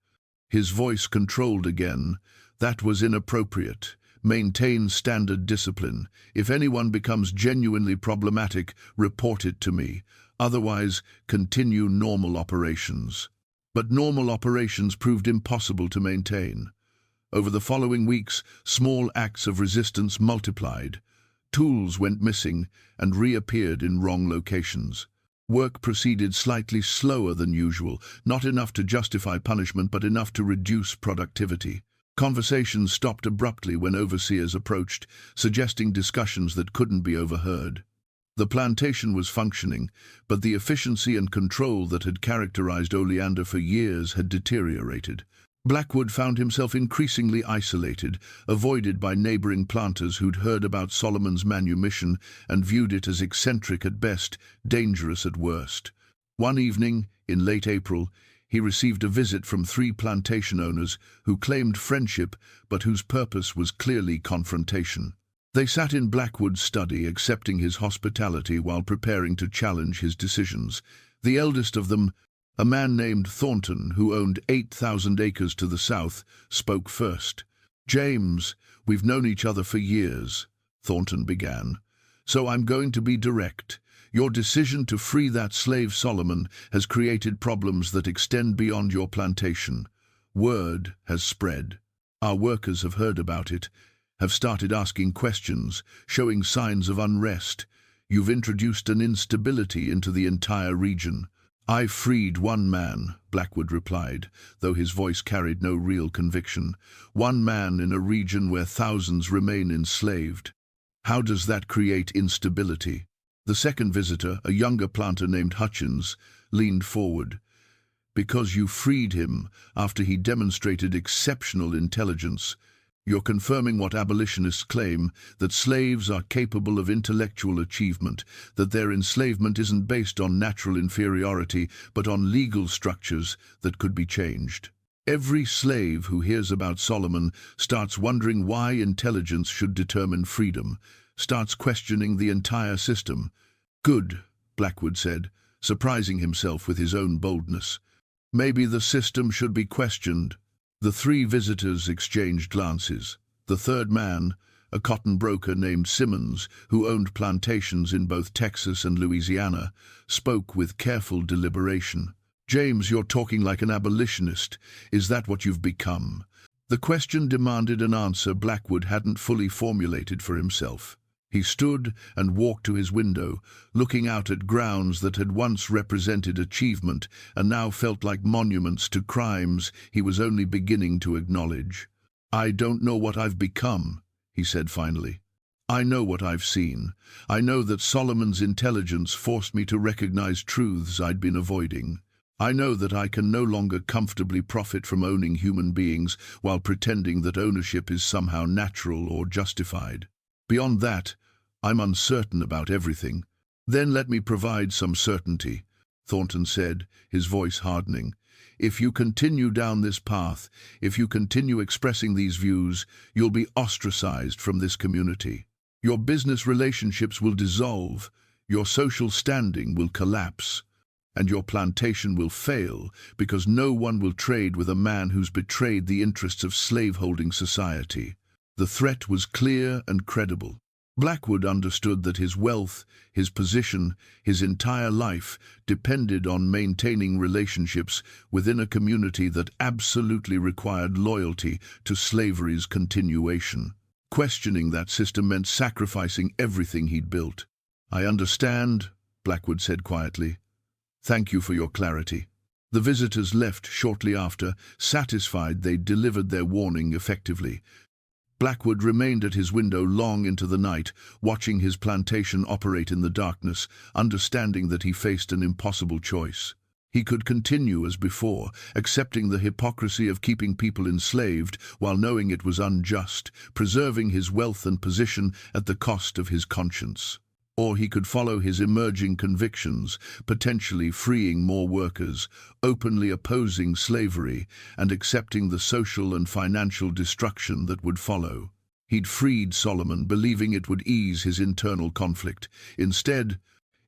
His voice controlled again. "That was inappropriate. Maintain standard discipline. If anyone becomes genuinely problematic, report it to me. Otherwise, continue normal operations." But normal operations proved impossible to maintain. Over the following weeks, small acts of resistance multiplied. Tools went missing and reappeared in wrong locations. Work proceeded slightly slower than usual, not enough to justify punishment but enough to reduce productivity. Conversations stopped abruptly when overseers approached, suggesting discussions that couldn't be overheard. The plantation was functioning, but the efficiency and control that had characterized Oleander for years had deteriorated. Blackwood found himself increasingly isolated, avoided by neighboring planters who'd heard about Solomon's manumission and viewed it as eccentric at best, dangerous at worst. One evening, in late April, he received a visit from 3 plantation owners who claimed friendship but whose purpose was clearly confrontation. They sat in Blackwood's study, accepting his hospitality while preparing to challenge his decisions. The eldest of them, a man named Thornton, who owned 8,000 acres to the south, spoke first. "James, we've known each other for years," Thornton began. "So I'm going to be direct. Your decision to free that slave Solomon has created problems that extend beyond your plantation. Word has spread. Our workers have heard about it, have started asking questions, showing signs of unrest. You've introduced an instability into the entire region." "I freed one man," Blackwood replied, though his voice carried no real conviction. "One man in a region where thousands remain enslaved. How does that create instability?" The second visitor, a younger planter named Hutchins, leaned forward. "Because you freed him after he demonstrated exceptional intelligence. You're confirming what abolitionists claim, that slaves are capable of intellectual achievement, that their enslavement isn't based on natural inferiority, but on legal structures that could be changed. Every slave who hears about Solomon starts wondering why intelligence should determine freedom, starts questioning the entire system." "Good," Blackwood said, surprising himself with his own boldness. "Maybe the system should be questioned." The 3 visitors exchanged glances. The third man, a cotton broker named Simmons, who owned plantations in both Texas and Louisiana, spoke with careful deliberation. "James, you're talking like an abolitionist. Is that what you've become?" The question demanded an answer Blackwood hadn't fully formulated for himself. He stood and walked to his window, looking out at grounds that had once represented achievement and now felt like monuments to crimes he was only beginning to acknowledge. "I don't know what I've become," he said finally. "I know what I've seen. I know that Solomon's intelligence forced me to recognize truths I'd been avoiding. I know that I can no longer comfortably profit from owning human beings while pretending that ownership is somehow natural or justified. Beyond that, I'm uncertain about everything." "Then let me provide some certainty," Thornton said, his voice hardening. "If you continue down this path, if you continue expressing these views, you'll be ostracized from this community. Your business relationships will dissolve, your social standing will collapse, and your plantation will fail because no one will trade with a man who's betrayed the interests of slaveholding society." The threat was clear and credible. Blackwood understood that his wealth, his position, his entire life depended on maintaining relationships within a community that absolutely required loyalty to slavery's continuation. Questioning that system meant sacrificing everything he'd built. "I understand," Blackwood said quietly. "Thank you for your clarity." The visitors left shortly after, satisfied they'd delivered their warning effectively. Blackwood remained at his window long into the night, watching his plantation operate in the darkness, understanding that he faced an impossible choice. He could continue as before, accepting the hypocrisy of keeping people enslaved while knowing it was unjust, preserving his wealth and position at the cost of his conscience. Or he could follow his emerging convictions, potentially freeing more workers, openly opposing slavery, and accepting the social and financial destruction that would follow. He'd freed Solomon, believing it would ease his internal conflict. Instead,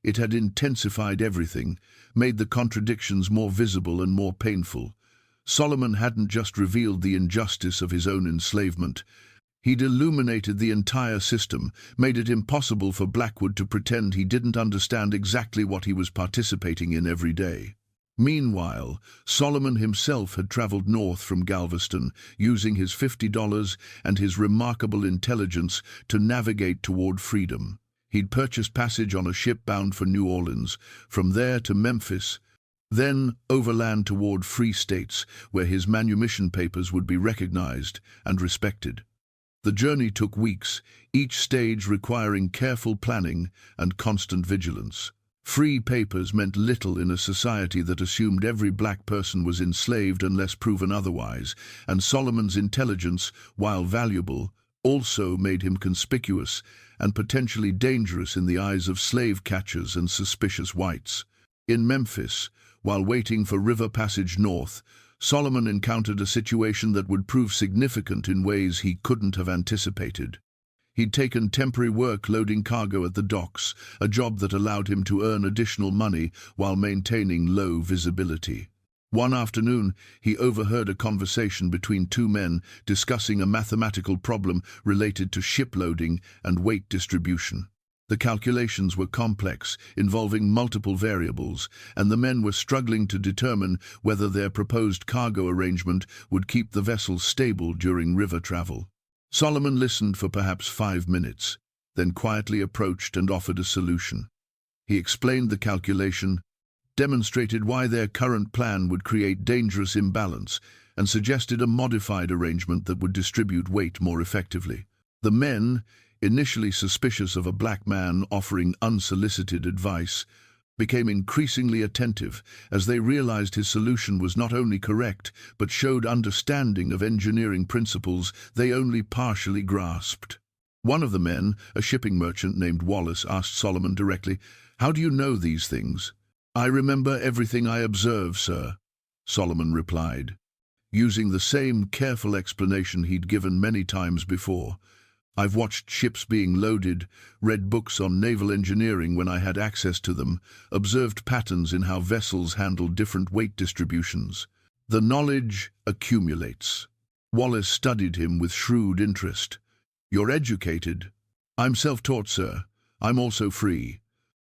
it had intensified everything, made the contradictions more visible and more painful. Solomon hadn't just revealed the injustice of his own enslavement. He'd illuminated the entire system, made it impossible for Blackwood to pretend he didn't understand exactly what he was participating in every day. Meanwhile, Solomon himself had traveled north from Galveston, using his $50 and his remarkable intelligence to navigate toward freedom. He'd purchased passage on a ship bound for New Orleans, from there to Memphis, then overland toward free states, where his manumission papers would be recognized and respected. The journey took weeks, each stage requiring careful planning and constant vigilance. Free papers meant little in a society that assumed every black person was enslaved unless proven otherwise, and Solomon's intelligence, while valuable, also made him conspicuous and potentially dangerous in the eyes of slave catchers and suspicious whites. In Memphis, while waiting for river passage north, Solomon encountered a situation that would prove significant in ways he couldn't have anticipated. He'd taken temporary work loading cargo at the docks, a job that allowed him to earn additional money while maintaining low visibility. One afternoon, he overheard a conversation between two men discussing a mathematical problem related to ship loading and weight distribution. The calculations were complex, involving multiple variables, and the men were struggling to determine whether their proposed cargo arrangement would keep the vessel stable during river travel. Solomon listened for perhaps 5 minutes, then quietly approached and offered a solution. He explained the calculation, demonstrated why their current plan would create dangerous imbalance, and suggested a modified arrangement that would distribute weight more effectively. The men, initially suspicious of a black man offering unsolicited advice, became increasingly attentive as they realized his solution was not only correct, but showed understanding of engineering principles they only partially grasped. One of the men, a shipping merchant named Wallace, asked Solomon directly, "How do you know these things?" "I remember everything I observe, sir," Solomon replied, using the same careful explanation he'd given many times before. "I've watched ships being loaded, read books on naval engineering when I had access to them, observed patterns in how vessels handle different weight distributions. The knowledge accumulates." Wallace studied him with shrewd interest. "You're educated." "I'm self-taught, sir. I'm also free."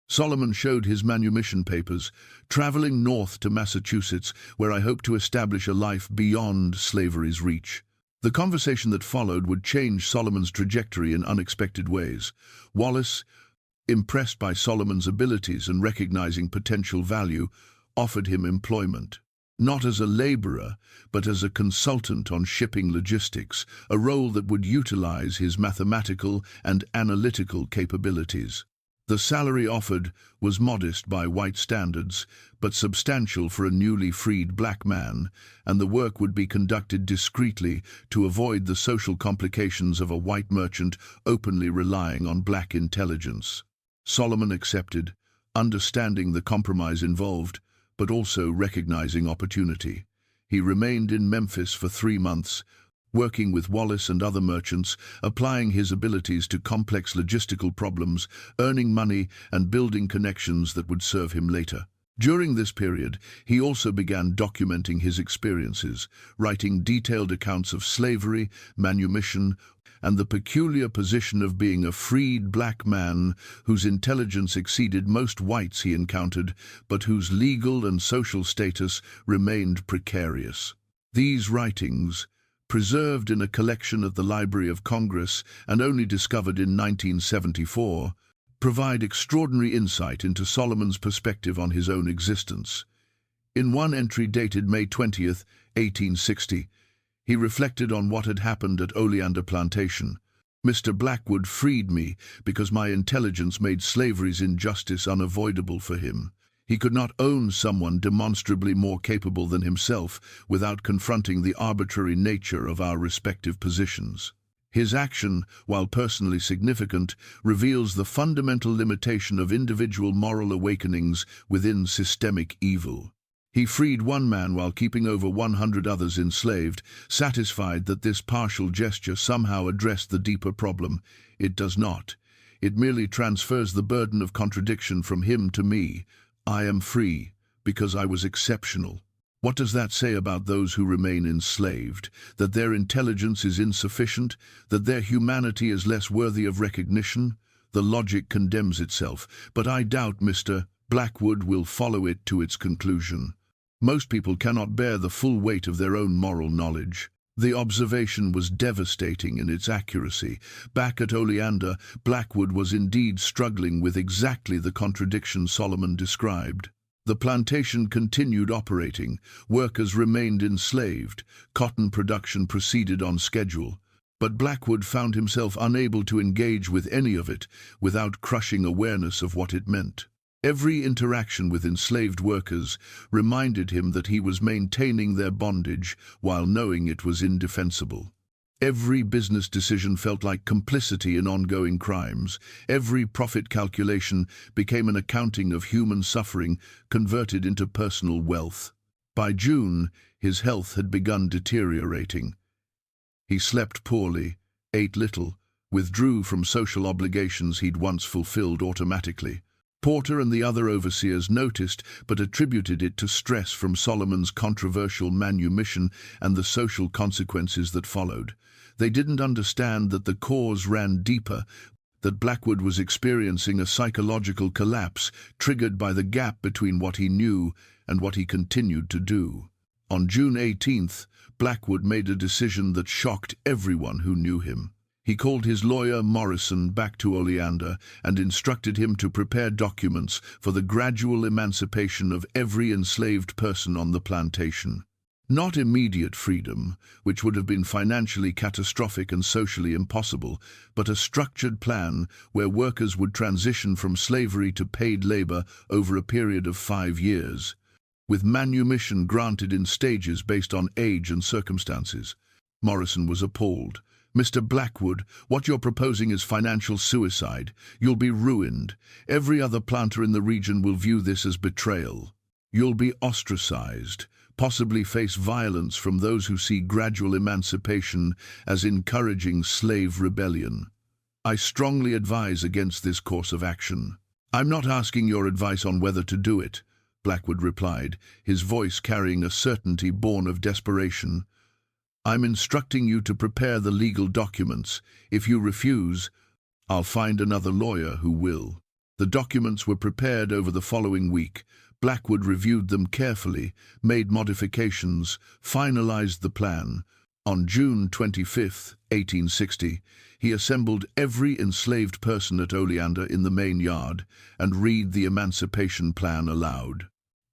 Solomon showed his manumission papers, traveling north to Massachusetts, where I hope to establish a life beyond slavery's reach. The conversation that followed would change Solomon's trajectory in unexpected ways. Wallace, impressed by Solomon's abilities and recognizing potential value, offered him employment. Not as a laborer, but as a consultant on shipping logistics, a role that would utilize his mathematical and analytical capabilities. The salary offered was modest by white standards, but substantial for a newly freed black man, and the work would be conducted discreetly to avoid the social complications of a white merchant openly relying on black intelligence. Solomon accepted, understanding the compromise involved, but also recognizing opportunity. He remained in Memphis for 3 months, working with Wallace and other merchants, applying his abilities to complex logistical problems, earning money and building connections that would serve him later. During this period, he also began documenting his experiences, writing detailed accounts of slavery, manumission, and the peculiar position of being a freed black man whose intelligence exceeded most whites he encountered, but whose legal and social status remained precarious. These writings, preserved in a collection at the Library of Congress and only discovered in 1974, provide extraordinary insight into Solomon's perspective on his own existence. In one entry dated May 20th, 1860, he reflected on what had happened at Oleander Plantation. Mr. Blackwood freed me because my intelligence made slavery's injustice unavoidable for him. He could not own someone demonstrably more capable than himself without confronting the arbitrary nature of our respective positions. His action, while personally significant, reveals the fundamental limitation of individual moral awakenings within systemic evil. He freed one man while keeping over 100 others enslaved, satisfied that this partial gesture somehow addressed the deeper problem. It does not. It merely transfers the burden of contradiction from him to me. I am free because I was exceptional. What does that say about those who remain enslaved? That their intelligence is insufficient? That their humanity is less worthy of recognition? The logic condemns itself, but I doubt Mr. Blackwood will follow it to its conclusion. Most people cannot bear the full weight of their own moral knowledge. The observation was devastating in its accuracy. Back at Oleander, Blackwood was indeed struggling with exactly the contradiction Solomon described. The plantation continued operating, workers remained enslaved, cotton production proceeded on schedule. But Blackwood found himself unable to engage with any of it without crushing awareness of what it meant. Every interaction with enslaved workers reminded him that he was maintaining their bondage while knowing it was indefensible. Every business decision felt like complicity in ongoing crimes. Every profit calculation became an accounting of human suffering converted into personal wealth. By June, his health had begun deteriorating. He slept poorly, ate little, withdrew from social obligations he'd once fulfilled automatically. Porter and the other overseers noticed, but attributed it to stress from Solomon's controversial manumission and the social consequences that followed. They didn't understand that the cause ran deeper, that Blackwood was experiencing a psychological collapse triggered by the gap between what he knew and what he continued to do. On June 18th, Blackwood made a decision that shocked everyone who knew him. He called his lawyer Morrison back to Oleander and instructed him to prepare documents for the gradual emancipation of every enslaved person on the plantation. Not immediate freedom, which would have been financially catastrophic and socially impossible, but a structured plan where workers would transition from slavery to paid labor over a period of 5 years, with manumission granted in stages based on age and circumstances. Morrison was appalled. Mr. Blackwood, what you're proposing is financial suicide. You'll be ruined. Every other planter in the region will view this as betrayal. You'll be ostracized, possibly face violence from those who see gradual emancipation as encouraging slave rebellion. I strongly advise against this course of action. I'm not asking your advice on whether to do it, Blackwood replied, his voice carrying a certainty born of desperation. I'm instructing you to prepare the legal documents. If you refuse, I'll find another lawyer who will. The documents were prepared over the following week. Blackwood reviewed them carefully, made modifications, finalized the plan. On June 25, 1860, he assembled every enslaved person at Oleander in the main yard and read the Emancipation Plan aloud.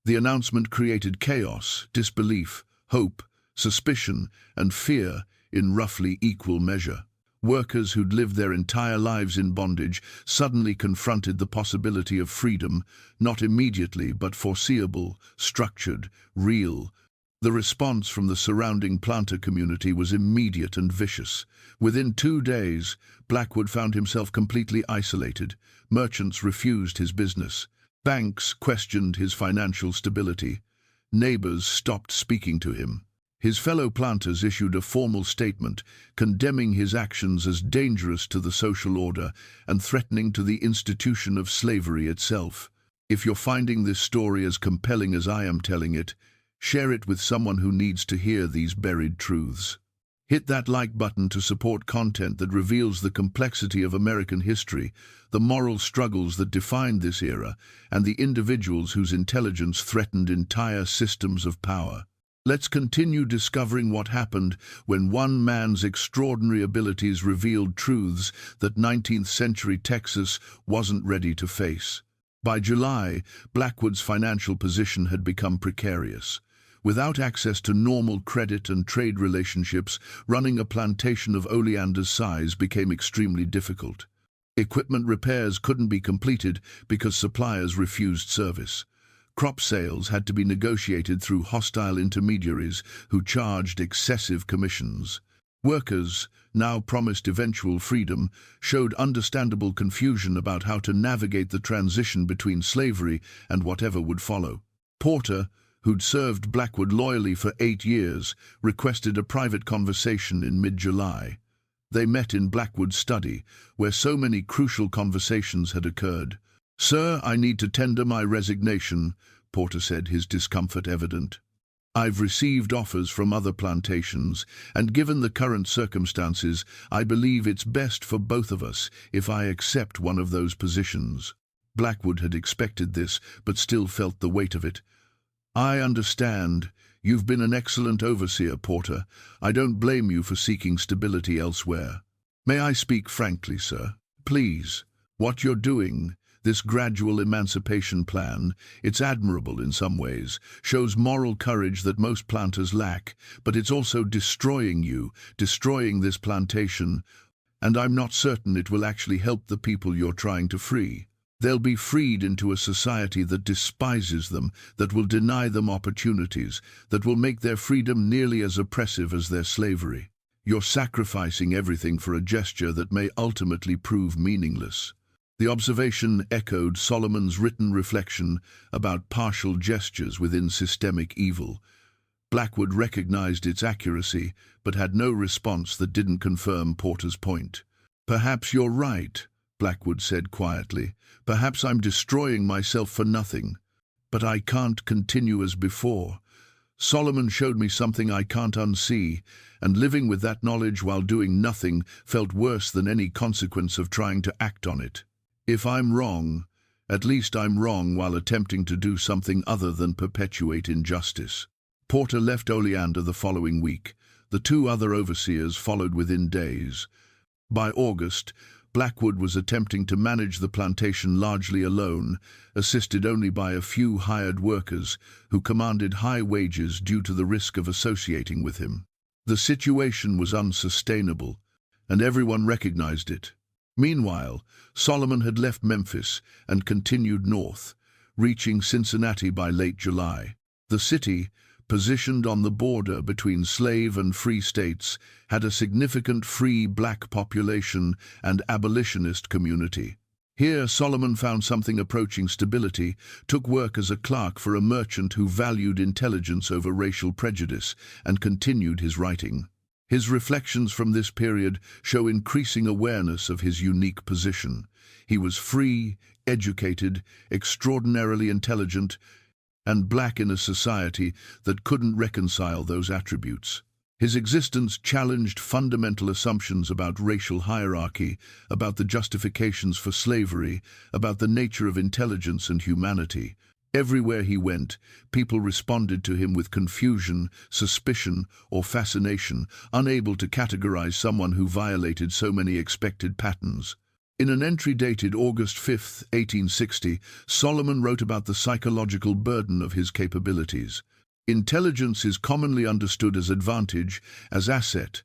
The announcement created chaos, disbelief, hope, suspicion, and fear in roughly equal measure. Workers who'd lived their entire lives in bondage suddenly confronted the possibility of freedom, not immediately but foreseeable, structured, real. The response from the surrounding planter community was immediate and vicious. Within 2 days, Blackwood found himself completely isolated. Merchants refused his business. Banks questioned his financial stability. Neighbors stopped speaking to him. His fellow planters issued a formal statement condemning his actions as dangerous to the social order and threatening to the institution of slavery itself. If you're finding this story as compelling as I am telling it, share it with someone who needs to hear these buried truths. Hit that like button to support content that reveals the complexity of American history, the moral struggles that defined this era, and the individuals whose intelligence threatened entire systems of power. Let's continue discovering what happened when one man's extraordinary abilities revealed truths that 19th century Texas wasn't ready to face. By July, Blackwood's financial position had become precarious. Without access to normal credit and trade relationships, running a plantation of Oleander's size became extremely difficult. Equipment repairs couldn't be completed because suppliers refused service. Crop sales had to be negotiated through hostile intermediaries who charged excessive commissions. Workers, now promised eventual freedom, showed understandable confusion about how to navigate the transition between slavery and whatever would follow. Porter, who'd served Blackwood loyally for 8 years, requested a private conversation in mid-July. They met in Blackwood's study, where so many crucial conversations had occurred. "Sir, I need to tender my resignation," Porter said, his discomfort evident. "I've received offers from other plantations, and given the current circumstances, I believe it's best for both of us if I accept one of those positions." Blackwood had expected this, but still felt the weight of it. "I understand. You've been an excellent overseer, Porter. I don't blame you for seeking stability elsewhere. May I speak frankly, sir? Please. What you're doing, this gradual emancipation plan, it's admirable in some ways, shows moral courage that most planters lack, but it's also destroying you, destroying this plantation, and I'm not certain it will actually help the people you're trying to free. They'll be freed into a society that despises them, that will deny them opportunities, that will make their freedom nearly as oppressive as their slavery. You're sacrificing everything for a gesture that may ultimately prove meaningless." The observation echoed Solomon's written reflection about partial gestures within systemic evil. Blackwood recognized its accuracy, but had no response that didn't confirm Porter's point. "Perhaps you're right," Blackwood said quietly. "Perhaps I'm destroying myself for nothing. But I can't continue as before. Solomon showed me something I can't unsee, and living with that knowledge while doing nothing felt worse than any consequence of trying to act on it. If I'm wrong, at least I'm wrong while attempting to do something other than perpetuate injustice." Porter left Oleander the following week. The 2 other overseers followed within days. By August, Blackwood was attempting to manage the plantation largely alone, assisted only by a few hired workers who commanded high wages due to the risk of associating with him. The situation was unsustainable, and everyone recognized it. Meanwhile, Solomon had left Memphis and continued north, reaching Cincinnati by late July. The city, positioned on the border between slave and free states, had a significant free black population and abolitionist community. Here Solomon found something approaching stability, took work as a clerk for a merchant who valued intelligence over racial prejudice, and continued his writing. His reflections from this period show increasing awareness of his unique position. He was free, educated, extraordinarily intelligent, and black in a society that couldn't reconcile those attributes. His existence challenged fundamental assumptions about racial hierarchy, about the justifications for slavery, about the nature of intelligence and humanity. Everywhere he went, people responded to him with confusion, suspicion, or fascination, unable to categorize someone who violated so many expected patterns. In an entry dated August 5, 1860, Solomon wrote about the psychological burden of his capabilities. Intelligence is commonly understood as advantage, as asset,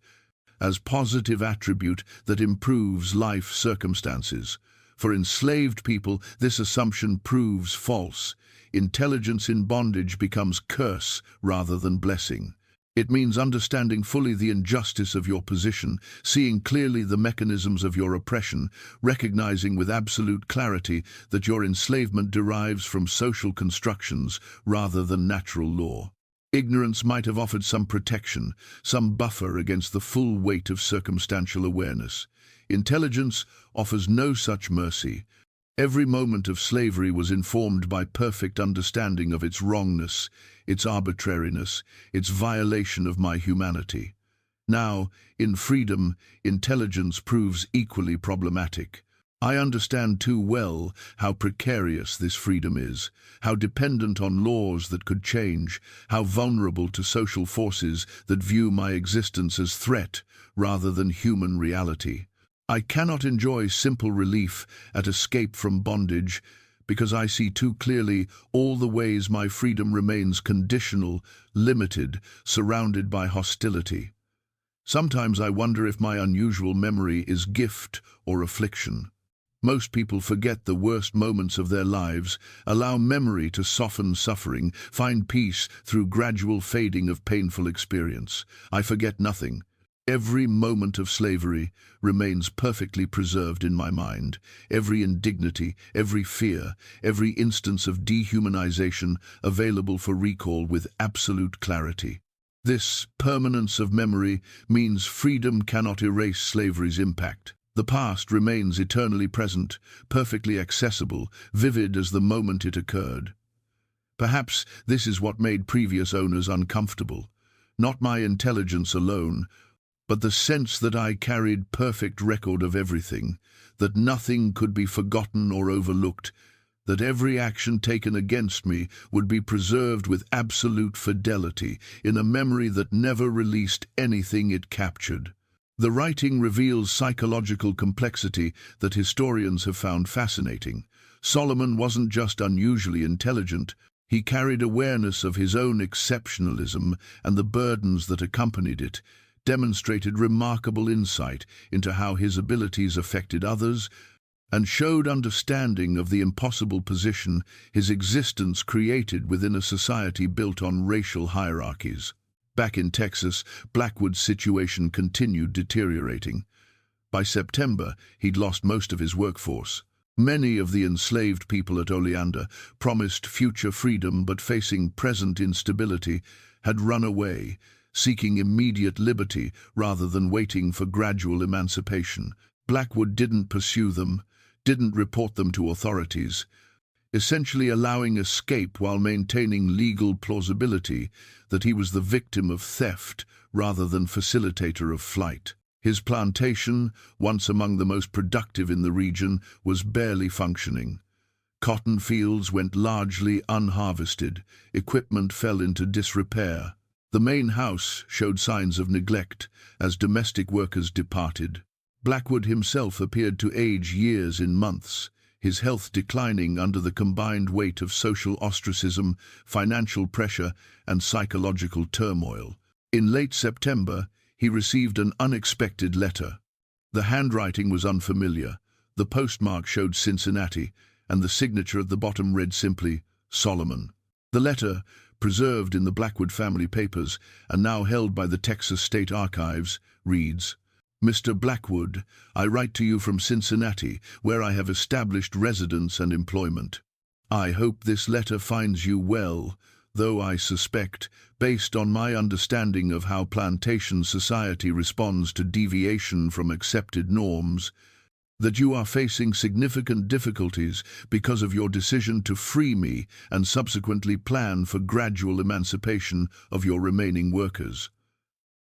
as positive attribute that improves life circumstances. For enslaved people, this assumption proves false. Intelligence in bondage becomes curse rather than blessing. It means understanding fully the injustice of your position, seeing clearly the mechanisms of your oppression, recognizing with absolute clarity that your enslavement derives from social constructions rather than natural law. Ignorance might have offered some protection, some buffer against the full weight of circumstantial awareness. Intelligence offers no such mercy. Every moment of slavery was informed by perfect understanding of its wrongness, its arbitrariness, its violation of my humanity. Now, in freedom, intelligence proves equally problematic. I understand too well how precarious this freedom is, how dependent on laws that could change, how vulnerable to social forces that view my existence as threat rather than human reality. I cannot enjoy simple relief at escape from bondage because I see too clearly all the ways my freedom remains conditional, limited, surrounded by hostility. Sometimes I wonder if my unusual memory is gift or affliction. Most people forget the worst moments of their lives, allow memory to soften suffering, find peace through gradual fading of painful experience. I forget nothing. Every moment of slavery remains perfectly preserved in my mind. Every indignity, every fear, every instance of dehumanization available for recall with absolute clarity. This permanence of memory means freedom cannot erase slavery's impact. The past remains eternally present, perfectly accessible, vivid as the moment it occurred. Perhaps this is what made previous owners uncomfortable. Not my intelligence alone, but the sense that I carried perfect record of everything, that nothing could be forgotten or overlooked, that every action taken against me would be preserved with absolute fidelity in a memory that never released anything it captured. The writing reveals psychological complexity that historians have found fascinating. Solomon wasn't just unusually intelligent, he carried awareness of his own exceptionalism and the burdens that accompanied it, demonstrated remarkable insight into how his abilities affected others, and showed understanding of the impossible position his existence created within a society built on racial hierarchies. Back in Texas, Blackwood's situation continued deteriorating. By September, he'd lost most of his workforce. Many of the enslaved people at Oleander, promised future freedom but facing present instability, had run away, seeking immediate liberty rather than waiting for gradual emancipation. Blackwood didn't pursue them, didn't report them to authorities, essentially allowing escape while maintaining legal plausibility that he was the victim of theft rather than facilitator of flight. His plantation, once among the most productive in the region, was barely functioning. Cotton fields went largely unharvested, equipment fell into disrepair. The main house showed signs of neglect as domestic workers departed. Blackwood himself appeared to age years in months, his health declining under the combined weight of social ostracism, financial pressure, and psychological turmoil. In late September, he received an unexpected letter. The handwriting was unfamiliar, the postmark showed Cincinnati, and the signature at the bottom read simply, Solomon. The letter, preserved in the Blackwood family papers and now held by the Texas State Archives, reads, Mr. Blackwood, I write to you from Cincinnati, where I have established residence and employment. I hope this letter finds you well, though I suspect, based on my understanding of how plantation society responds to deviation from accepted norms, that you are facing significant difficulties because of your decision to free me and subsequently plan for gradual emancipation of your remaining workers.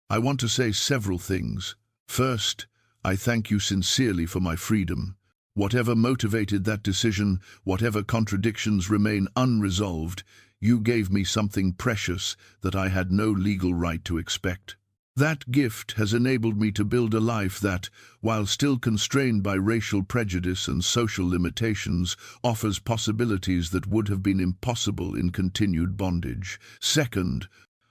I want to say several things. First, I thank you sincerely for my freedom. Whatever motivated that decision, whatever contradictions remain unresolved, you gave me something precious that I had no legal right to expect. That gift has enabled me to build a life that, while still constrained by racial prejudice and social limitations, offers possibilities that would have been impossible in continued bondage. Second,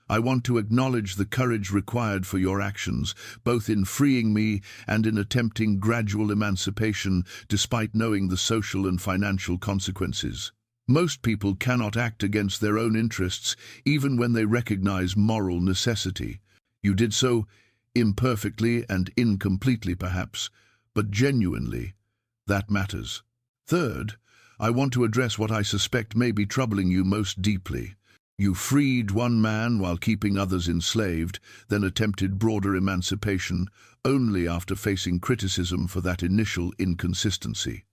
I want to acknowledge the courage required for your actions, both in freeing me and in attempting gradual emancipation, despite knowing the social and financial consequences. Most people cannot act against their own interests, even when they recognize moral necessity. You did so imperfectly and incompletely, perhaps, but genuinely. That matters. Third, I want to address what I suspect may be troubling you most deeply. You freed one man while keeping others enslaved, then attempted broader emancipation, only after facing criticism for that initial inconsistency.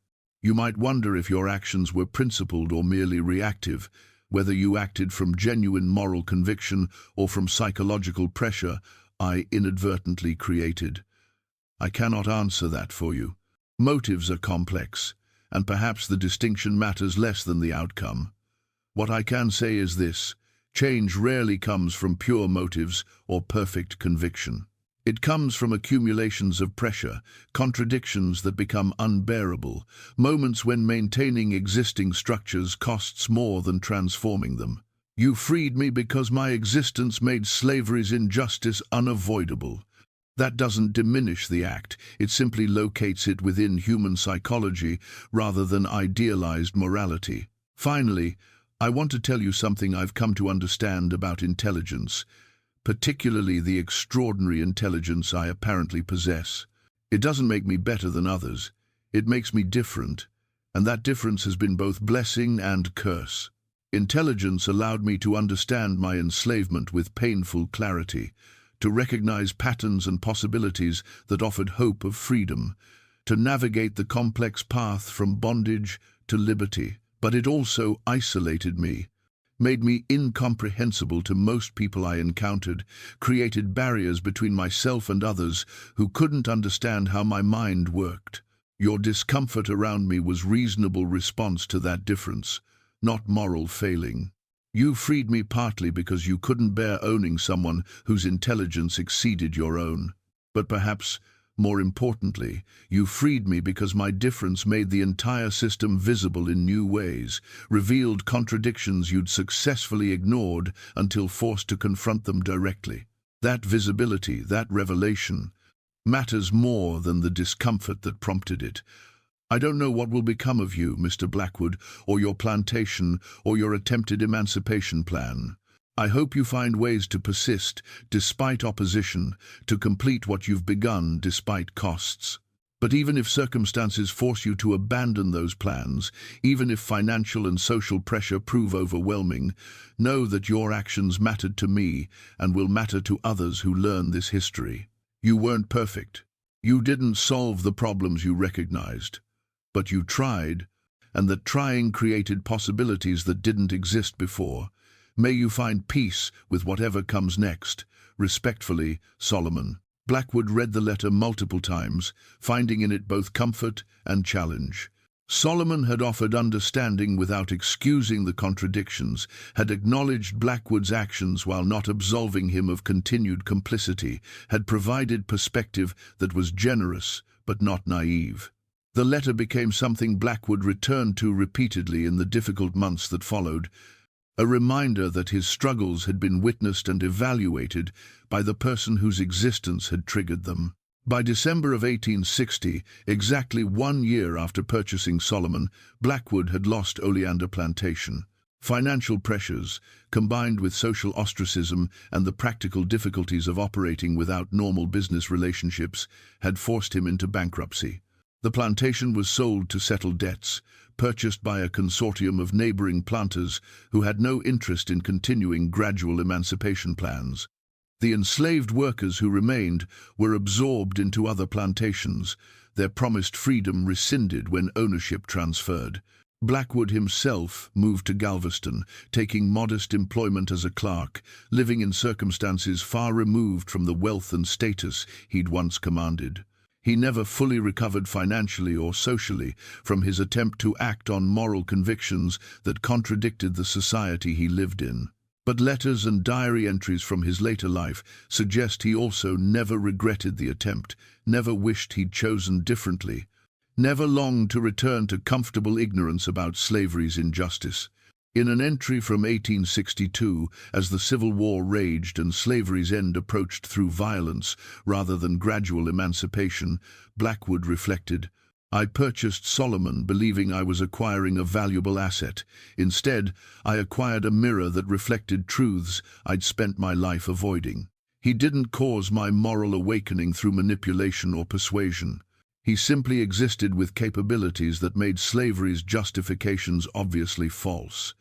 You might wonder if your actions were principled or merely reactive, whether you acted from genuine moral conviction or from psychological pressure I inadvertently created. I cannot answer that for you. Motives are complex, and perhaps the distinction matters less than the outcome. What I can say is this: change rarely comes from pure motives or perfect conviction. It comes from accumulations of pressure, contradictions that become unbearable, moments when maintaining existing structures costs more than transforming them. You freed me because my existence made slavery's injustice unavoidable. That doesn't diminish the act, it simply locates it within human psychology rather than idealized morality. Finally, I want to tell you something I've come to understand about intelligence, particularly the extraordinary intelligence I apparently possess. It doesn't make me better than others. It makes me different, and that difference has been both blessing and curse. Intelligence allowed me to understand my enslavement with painful clarity, to recognize patterns and possibilities that offered hope of freedom, to navigate the complex path from bondage to liberty. But it also isolated me, made me incomprehensible to most people I encountered, created barriers between myself and others who couldn't understand how my mind worked. Your discomfort around me was reasonable response to that difference, not moral failing. You freed me partly because you couldn't bear owning someone whose intelligence exceeded your own. But perhaps, more importantly, you freed me because my difference made the entire system visible in new ways, revealed contradictions you'd successfully ignored until forced to confront them directly. That visibility, that revelation, matters more than the discomfort that prompted it. I don't know what will become of you, Mr. Blackwood, or your plantation, or your attempted emancipation plan. I hope you find ways to persist, despite opposition, to complete what you've begun, despite costs. But even if circumstances force you to abandon those plans, even if financial and social pressure prove overwhelming, know that your actions mattered to me and will matter to others who learn this history. You weren't perfect. You didn't solve the problems you recognized. But you tried, and that trying created possibilities that didn't exist before. May you find peace with whatever comes next. Respectfully, Solomon. Blackwood read the letter multiple times, finding in it both comfort and challenge. Solomon had offered understanding without excusing the contradictions, had acknowledged Blackwood's actions while not absolving him of continued complicity, had provided perspective that was generous but not naive. The letter became something Blackwood returned to repeatedly in the difficult months that followed, a reminder that his struggles had been witnessed and evaluated by the person whose existence had triggered them. By December of 1860, exactly 1 year after purchasing Solomon, Blackwood had lost Oleander Plantation. Financial pressures, combined with social ostracism and the practical difficulties of operating without normal business relationships, had forced him into bankruptcy. The plantation was sold to settle debts, purchased by a consortium of neighboring planters who had no interest in continuing gradual emancipation plans. The enslaved workers who remained were absorbed into other plantations, their promised freedom rescinded when ownership transferred. Blackwood himself moved to Galveston, taking modest employment as a clerk, living in circumstances far removed from the wealth and status he'd once commanded. He never fully recovered financially or socially from his attempt to act on moral convictions that contradicted the society he lived in. But letters and diary entries from his later life suggest he also never regretted the attempt, never wished he'd chosen differently, never longed to return to comfortable ignorance about slavery's injustice. In an entry from 1862, as the Civil War raged and slavery's end approached through violence rather than gradual emancipation, Blackwood reflected, "I purchased Solomon believing I was acquiring a valuable asset. Instead, I acquired a mirror that reflected truths I'd spent my life avoiding. He didn't cause my moral awakening through manipulation or persuasion. He simply existed with capabilities that made slavery's justifications obviously false.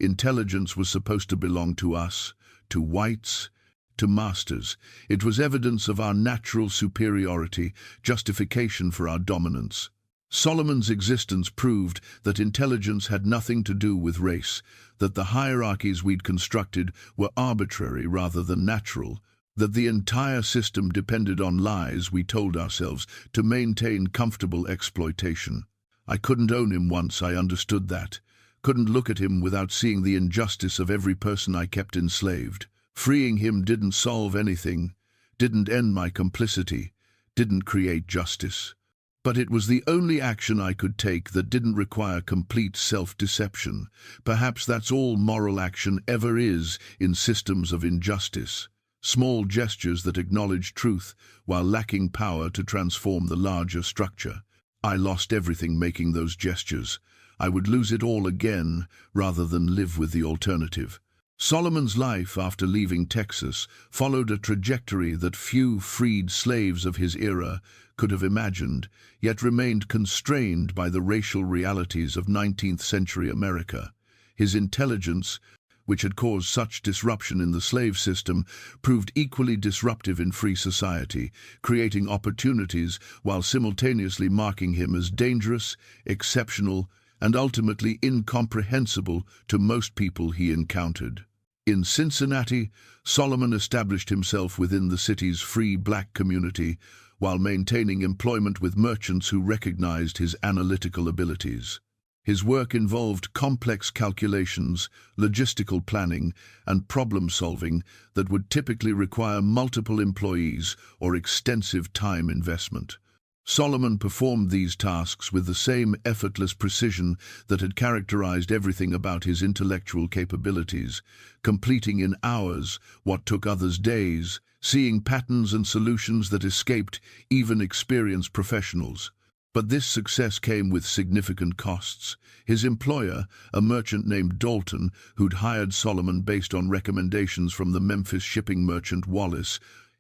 Intelligence was supposed to belong to us, to whites, to masters. It was evidence of our natural superiority, justification for our dominance." Solomon's existence proved that intelligence had nothing to do with race, that the hierarchies we'd constructed were arbitrary rather than natural, that the entire system depended on lies we told ourselves to maintain comfortable exploitation. I couldn't own him once I understood that. Couldn't look at him without seeing the injustice of every person I kept enslaved. Freeing him didn't solve anything, didn't end my complicity, didn't create justice. But it was the only action I could take that didn't require complete self-deception. Perhaps that's all moral action ever is in systems of injustice. Small gestures that acknowledge truth while lacking power to transform the larger structure. I lost everything making those gestures. I would lose it all again rather than live with the alternative. Solomon's life after leaving Texas followed a trajectory that few freed slaves of his era could have imagined, yet remained constrained by the racial realities of 19th century America. His intelligence, which had caused such disruption in the slave system, proved equally disruptive in free society, creating opportunities while simultaneously marking him as dangerous, exceptional, and ultimately incomprehensible to most people he encountered. In Cincinnati, Solomon established himself within the city's free black community while maintaining employment with merchants who recognized his analytical abilities. His work involved complex calculations, logistical planning, and problem-solving that would typically require multiple employees or extensive time investment. Solomon performed these tasks with the same effortless precision that had characterized everything about his intellectual capabilities, completing in hours what took others days, seeing patterns and solutions that escaped even experienced professionals. But this success came with significant costs. His employer, a merchant named Dalton, who'd hired Solomon based on recommendations from the Memphis shipping merchant Wallace,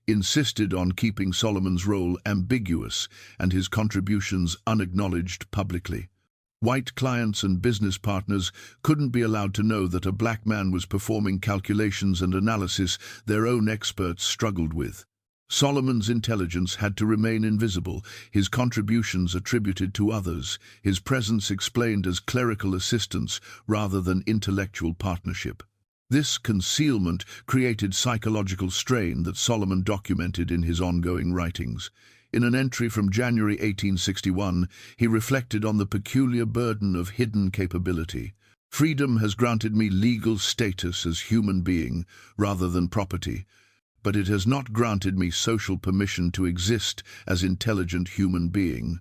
insisted on keeping Solomon's role ambiguous and his contributions unacknowledged publicly. White clients and business partners couldn't be allowed to know that a black man was performing calculations and analysis their own experts struggled with. Solomon's intelligence had to remain invisible, his contributions attributed to others, his presence explained as clerical assistance rather than intellectual partnership. This concealment created psychological strain that Solomon documented in his ongoing writings. In an entry from January 1861, he reflected on the peculiar burden of hidden capability. "Freedom has granted me legal status as human being rather than property, but it has not granted me social permission to exist as intelligent human being.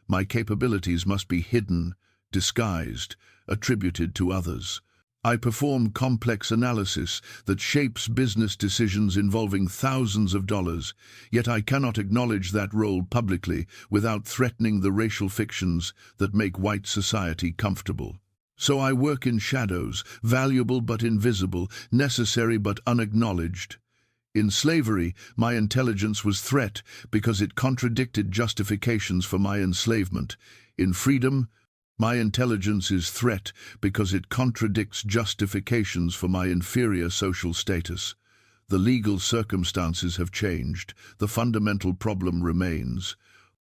My capabilities must be hidden, disguised, attributed to others. I perform complex analysis that shapes business decisions involving thousands of dollars, yet I cannot acknowledge that role publicly without threatening the racial fictions that make white society comfortable. So I work in shadows, valuable but invisible, necessary but unacknowledged. In slavery, my intelligence was threat because it contradicted justifications for my enslavement. In freedom, my intelligence is threat because it contradicts justifications for my inferior social status. The legal circumstances have changed. The fundamental problem remains.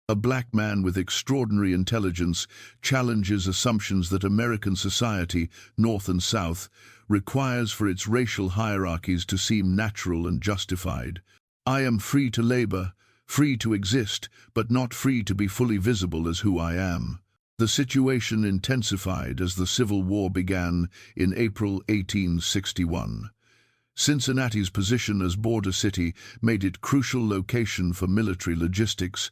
A black man with extraordinary intelligence challenges assumptions that American society, North and South, requires for its racial hierarchies to seem natural and justified. I am free to labor, free to exist, but not free to be fully visible as who I am. The situation intensified as the Civil War began in April 1861. Cincinnati's position as border city made it crucial location for military logistics,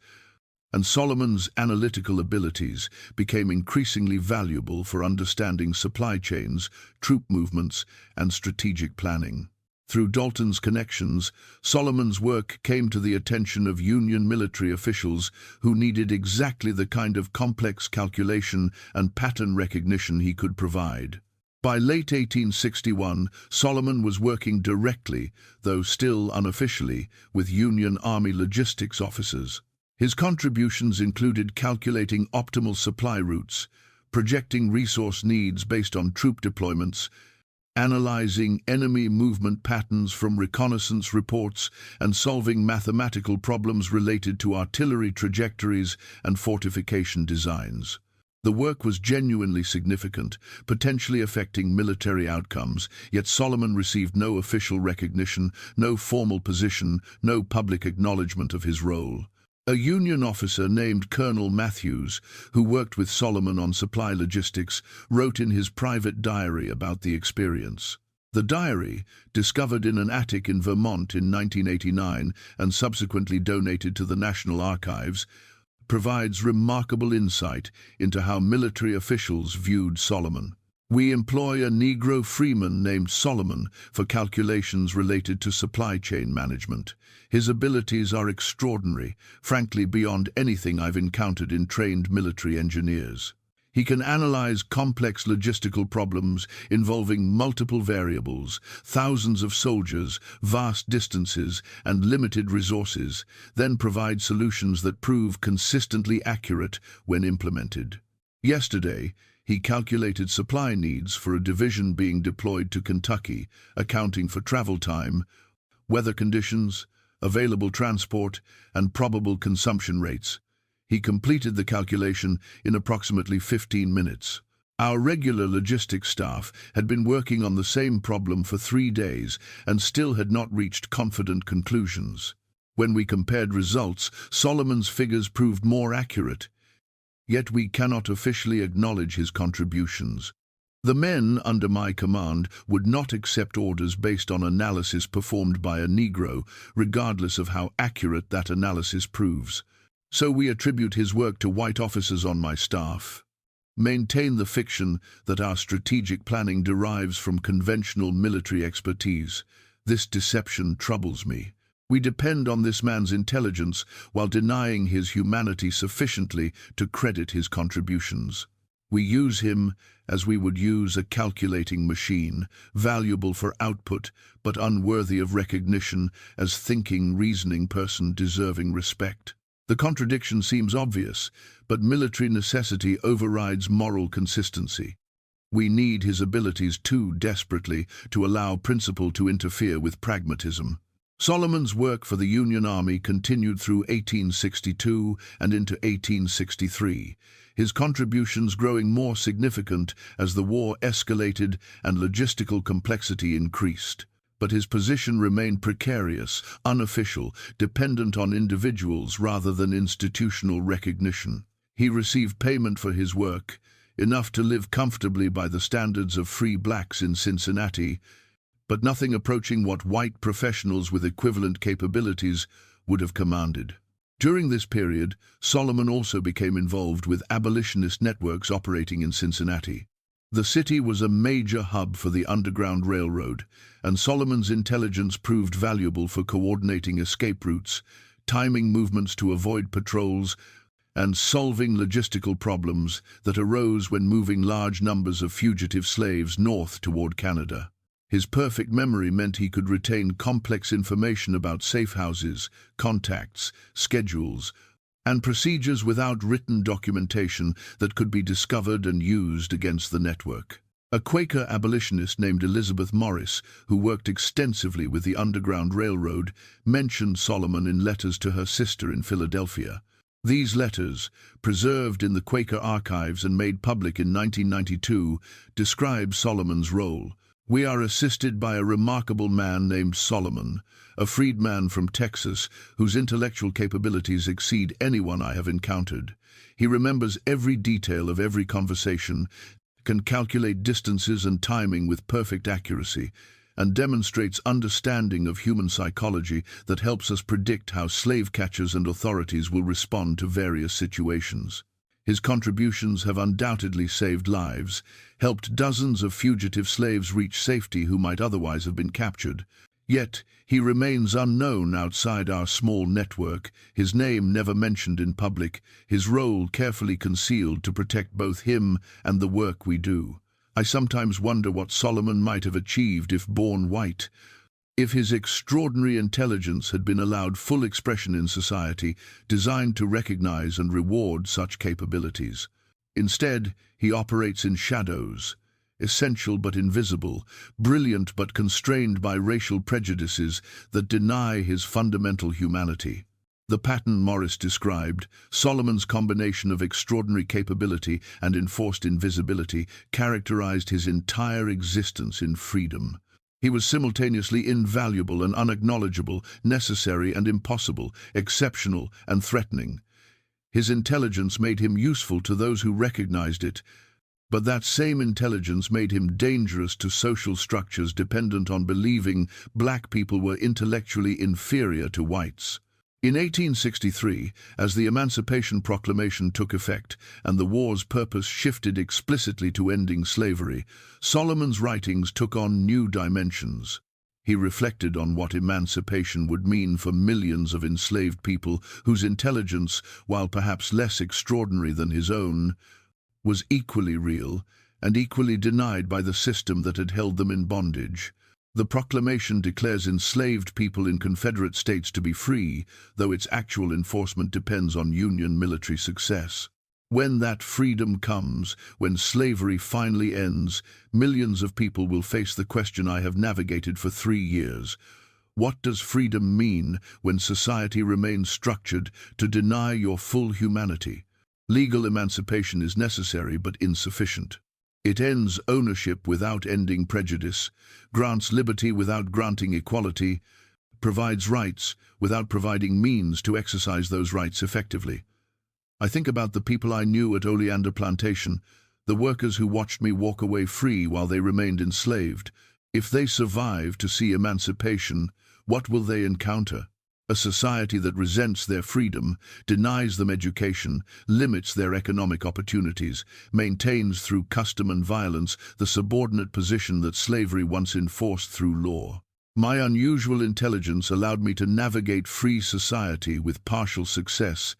and Solomon's analytical abilities became increasingly valuable for understanding supply chains, troop movements, and strategic planning. Through Dalton's connections, Solomon's work came to the attention of Union military officials who needed exactly the kind of complex calculation and pattern recognition he could provide. By late 1861, Solomon was working directly, though still unofficially, with Union Army logistics officers. His contributions included calculating optimal supply routes, projecting resource needs based on troop deployments, analyzing enemy movement patterns from reconnaissance reports, and solving mathematical problems related to artillery trajectories and fortification designs. The work was genuinely significant, potentially affecting military outcomes, yet Solomon received no official recognition, no formal position, no public acknowledgement of his role. A Union officer named Colonel Matthews, who worked with Solomon on supply logistics, wrote in his private diary about the experience. The diary, discovered in an attic in Vermont in 1989 and subsequently donated to the National Archives, provides remarkable insight into how military officials viewed Solomon. We employ a Negro freeman named Solomon for calculations related to supply chain management. His abilities are extraordinary, frankly beyond anything I've encountered in trained military engineers. He can analyze complex logistical problems involving multiple variables, thousands of soldiers, vast distances, and limited resources, then provide solutions that prove consistently accurate when implemented. Yesterday, he calculated supply needs for a division being deployed to Kentucky, accounting for travel time, weather conditions, available transport, and probable consumption rates. He completed the calculation in approximately 15 minutes. Our regular logistics staff had been working on the same problem for 3 days and still had not reached confident conclusions. When we compared results, Solomon's figures proved more accurate. Yet we cannot officially acknowledge his contributions. The men under my command would not accept orders based on analysis performed by a Negro, regardless of how accurate that analysis proves. So we attribute his work to white officers on my staff. Maintain the fiction that our strategic planning derives from conventional military expertise. This deception troubles me. We depend on this man's intelligence while denying his humanity sufficiently to credit his contributions. We use him as we would use a calculating machine, valuable for output but unworthy of recognition as thinking, reasoning person deserving respect. The contradiction seems obvious, but military necessity overrides moral consistency. We need his abilities too desperately to allow principle to interfere with pragmatism. Solomon's work for the Union Army continued through 1862 and into 1863, his contributions growing more significant as the war escalated and logistical complexity increased. But his position remained precarious, unofficial, dependent on individuals rather than institutional recognition. He received payment for his work, enough to live comfortably by the standards of free blacks in Cincinnati, but nothing approaching what white professionals with equivalent capabilities would have commanded. During this period, Solomon also became involved with abolitionist networks operating in Cincinnati. The city was a major hub for the Underground Railroad, and Solomon's intelligence proved valuable for coordinating escape routes, timing movements to avoid patrols, and solving logistical problems that arose when moving large numbers of fugitive slaves north toward Canada. His perfect memory meant he could retain complex information about safe houses, contacts, schedules, and procedures without written documentation that could be discovered and used against the network. A Quaker abolitionist named Elizabeth Morris, who worked extensively with the Underground Railroad, mentioned Solomon in letters to her sister in Philadelphia. These letters, preserved in the Quaker archives and made public in 1992, describe Solomon's role. We are assisted by a remarkable man named Solomon, a freedman from Texas whose intellectual capabilities exceed anyone I have encountered. He remembers every detail of every conversation, can calculate distances and timing with perfect accuracy, and demonstrates understanding of human psychology that helps us predict how slave catchers and authorities will respond to various situations. His contributions have undoubtedly saved lives, helped dozens of fugitive slaves reach safety who might otherwise have been captured. Yet, he remains unknown outside our small network, his name never mentioned in public, his role carefully concealed to protect both him and the work we do. I sometimes wonder what Solomon might have achieved if born white, if his extraordinary intelligence had been allowed full expression in society, designed to recognize and reward such capabilities. Instead, he operates in shadows, essential but invisible, brilliant but constrained by racial prejudices that deny his fundamental humanity. The pattern Morris described, Solomon's combination of extraordinary capability and enforced invisibility, characterized his entire existence in freedom. He was simultaneously invaluable and unacknowledgeable, necessary and impossible, exceptional and threatening. His intelligence made him useful to those who recognized it, but that same intelligence made him dangerous to social structures dependent on believing black people were intellectually inferior to whites. In 1863, as the Emancipation Proclamation took effect and the war's purpose shifted explicitly to ending slavery, Solomon's writings took on new dimensions. He reflected on what emancipation would mean for millions of enslaved people whose intelligence, while perhaps less extraordinary than his own, was equally real and equally denied by the system that had held them in bondage. The proclamation declares enslaved people in Confederate states to be free, though its actual enforcement depends on Union military success. When that freedom comes, when slavery finally ends, millions of people will face the question I have navigated for 3 years. What does freedom mean when society remains structured to deny your full humanity? Legal emancipation is necessary but insufficient. It ends ownership without ending prejudice, grants liberty without granting equality, provides rights without providing means to exercise those rights effectively. I think about the people I knew at Oleander Plantation, the workers who watched me walk away free while they remained enslaved. If they survive to see emancipation, what will they encounter? A society that resents their freedom, denies them education, limits their economic opportunities, maintains through custom and violence the subordinate position that slavery once enforced through law. My unusual intelligence allowed me to navigate free society with partial success,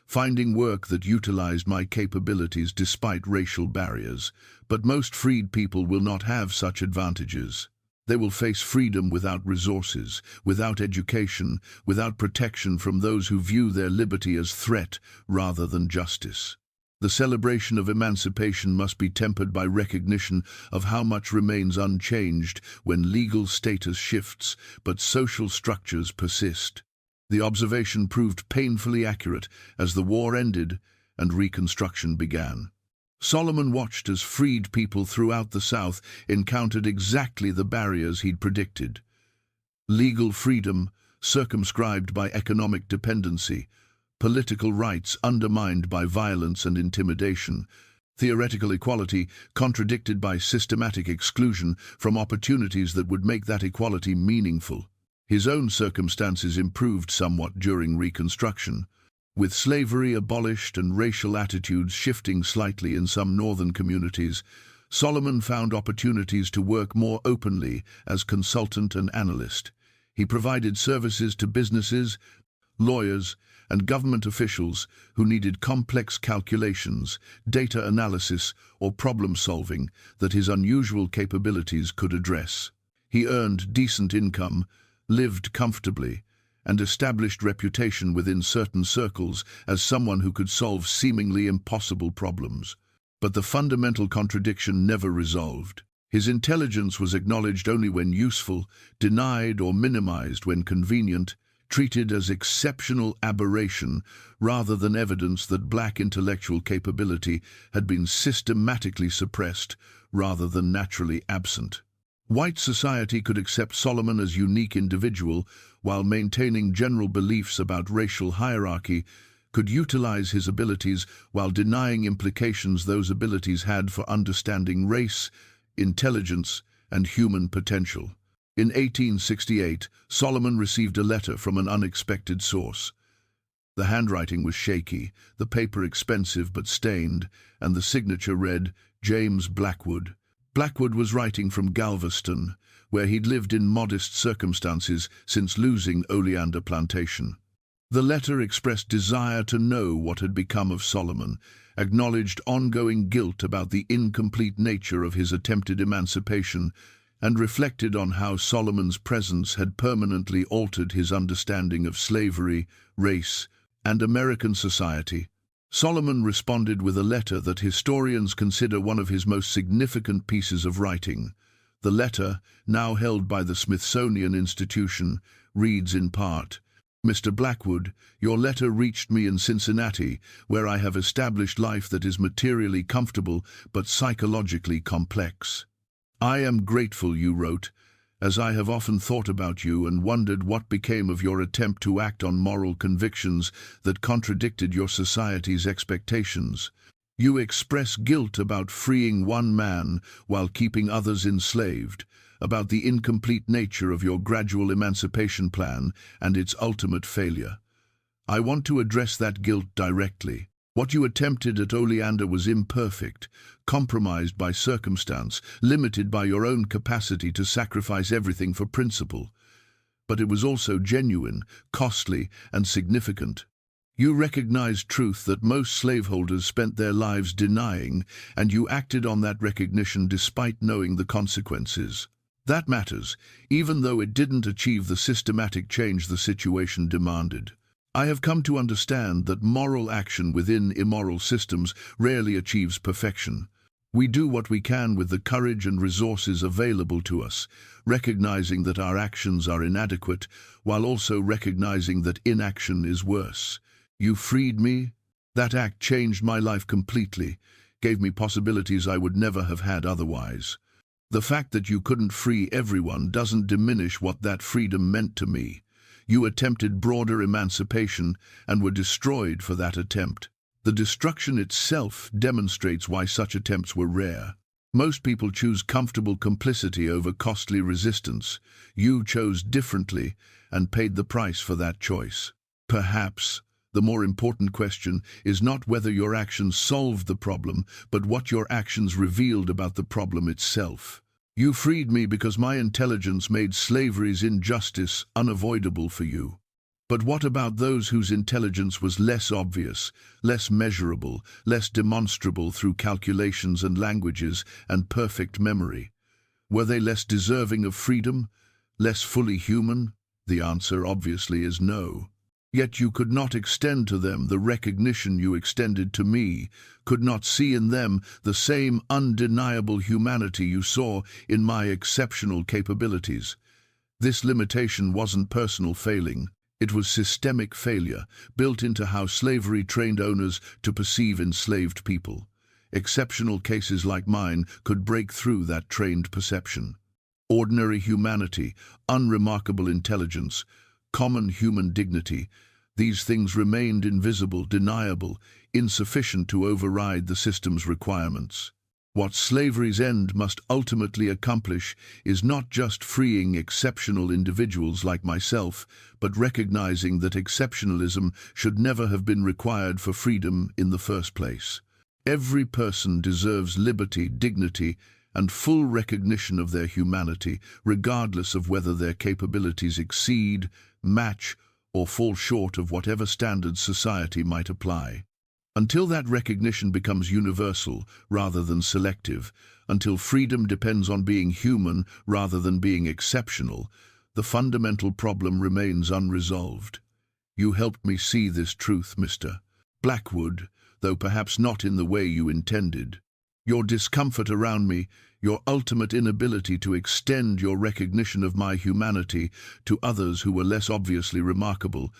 finding work that utilized my capabilities despite racial barriers. But most freed people will not have such advantages. They will face freedom without resources, without education, without protection from those who view their liberty as threat rather than justice. The celebration of emancipation must be tempered by recognition of how much remains unchanged when legal status shifts, but social structures persist. The observation proved painfully accurate as the war ended and Reconstruction began. Solomon watched as freed people throughout the South encountered exactly the barriers he'd predicted. Legal freedom, circumscribed by economic dependency, political rights undermined by violence and intimidation, theoretical equality contradicted by systematic exclusion from opportunities that would make that equality meaningful. His own circumstances improved somewhat during Reconstruction. With slavery abolished and racial attitudes shifting slightly in some northern communities, Solomon found opportunities to work more openly as consultant and analyst. He provided services to businesses, lawyers, and government officials who needed complex calculations, data analysis, or problem-solving that his unusual capabilities could address. He earned decent income, lived comfortably, and established reputation within certain circles as someone who could solve seemingly impossible problems. But the fundamental contradiction never resolved. His intelligence was acknowledged only when useful, denied or minimized when convenient, treated as exceptional aberration rather than evidence that black intellectual capability had been systematically suppressed rather than naturally absent. White society could accept Solomon as unique individual while maintaining general beliefs about racial hierarchy, could utilize his abilities while denying implications those abilities had for understanding race, intelligence, and human potential. In 1868, Solomon received a letter from an unexpected source. The handwriting was shaky, the paper expensive but stained, and the signature read, James Blackwood. Blackwood was writing from Galveston, where he'd lived in modest circumstances since losing Oleander Plantation. The letter expressed desire to know what had become of Solomon, acknowledged ongoing guilt about the incomplete nature of his attempted emancipation, and reflected on how Solomon's presence had permanently altered his understanding of slavery, race, and American society. Solomon responded with a letter that historians consider one of his most significant pieces of writing. The letter, now held by the Smithsonian Institution, reads in part, Mr. Blackwood, your letter reached me in Cincinnati, where I have established life that is materially comfortable but psychologically complex. I am grateful, you wrote, as I have often thought about you and wondered what became of your attempt to act on moral convictions that contradicted your society's expectations. You express guilt about freeing one man while keeping others enslaved, about the incomplete nature of your gradual emancipation plan and its ultimate failure. I want to address that guilt directly. What you attempted at Oleander was imperfect, compromised by circumstance, limited by your own capacity to sacrifice everything for principle. But it was also genuine, costly, and significant. You recognized truth that most slaveholders spent their lives denying, and you acted on that recognition despite knowing the consequences. That matters, even though it didn't achieve the systematic change the situation demanded. I have come to understand that moral action within immoral systems rarely achieves perfection. We do what we can with the courage and resources available to us, recognizing that our actions are inadequate, while also recognizing that inaction is worse. You freed me. That act changed my life completely, gave me possibilities I would never have had otherwise. The fact that you couldn't free everyone doesn't diminish what that freedom meant to me. You attempted broader emancipation and were destroyed for that attempt. The destruction itself demonstrates why such attempts were rare. Most people choose comfortable complicity over costly resistance. You chose differently and paid the price for that choice. Perhaps the more important question is not whether your actions solved the problem, but what your actions revealed about the problem itself. You freed me because my intelligence made slavery's injustice unavoidable for you. But what about those whose intelligence was less obvious, less measurable, less demonstrable through calculations and languages and perfect memory? Were they less deserving of freedom, less fully human? The answer obviously is no. Yet you could not extend to them the recognition you extended to me, could not see in them the same undeniable humanity you saw in my exceptional capabilities. This limitation wasn't personal failing. It was systemic failure, built into how slavery trained owners to perceive enslaved people. Exceptional cases like mine could break through that trained perception. Ordinary humanity, unremarkable intelligence, common human dignity, these things remained invisible, deniable, insufficient to override the system's requirements. What slavery's end must ultimately accomplish is not just freeing exceptional individuals like myself, but recognizing that exceptionalism should never have been required for freedom in the first place. Every person deserves liberty, dignity, and full recognition of their humanity, regardless of whether their capabilities exceed, match, or fall short of whatever standards society might apply. Until that recognition becomes universal rather than selective, until freedom depends on being human rather than being exceptional, the fundamental problem remains unresolved. You helped me see this truth, Mr. Blackwood, though perhaps not in the way you intended. Your discomfort around me, your ultimate inability to extend your recognition of my humanity to others who were less obviously remarkable,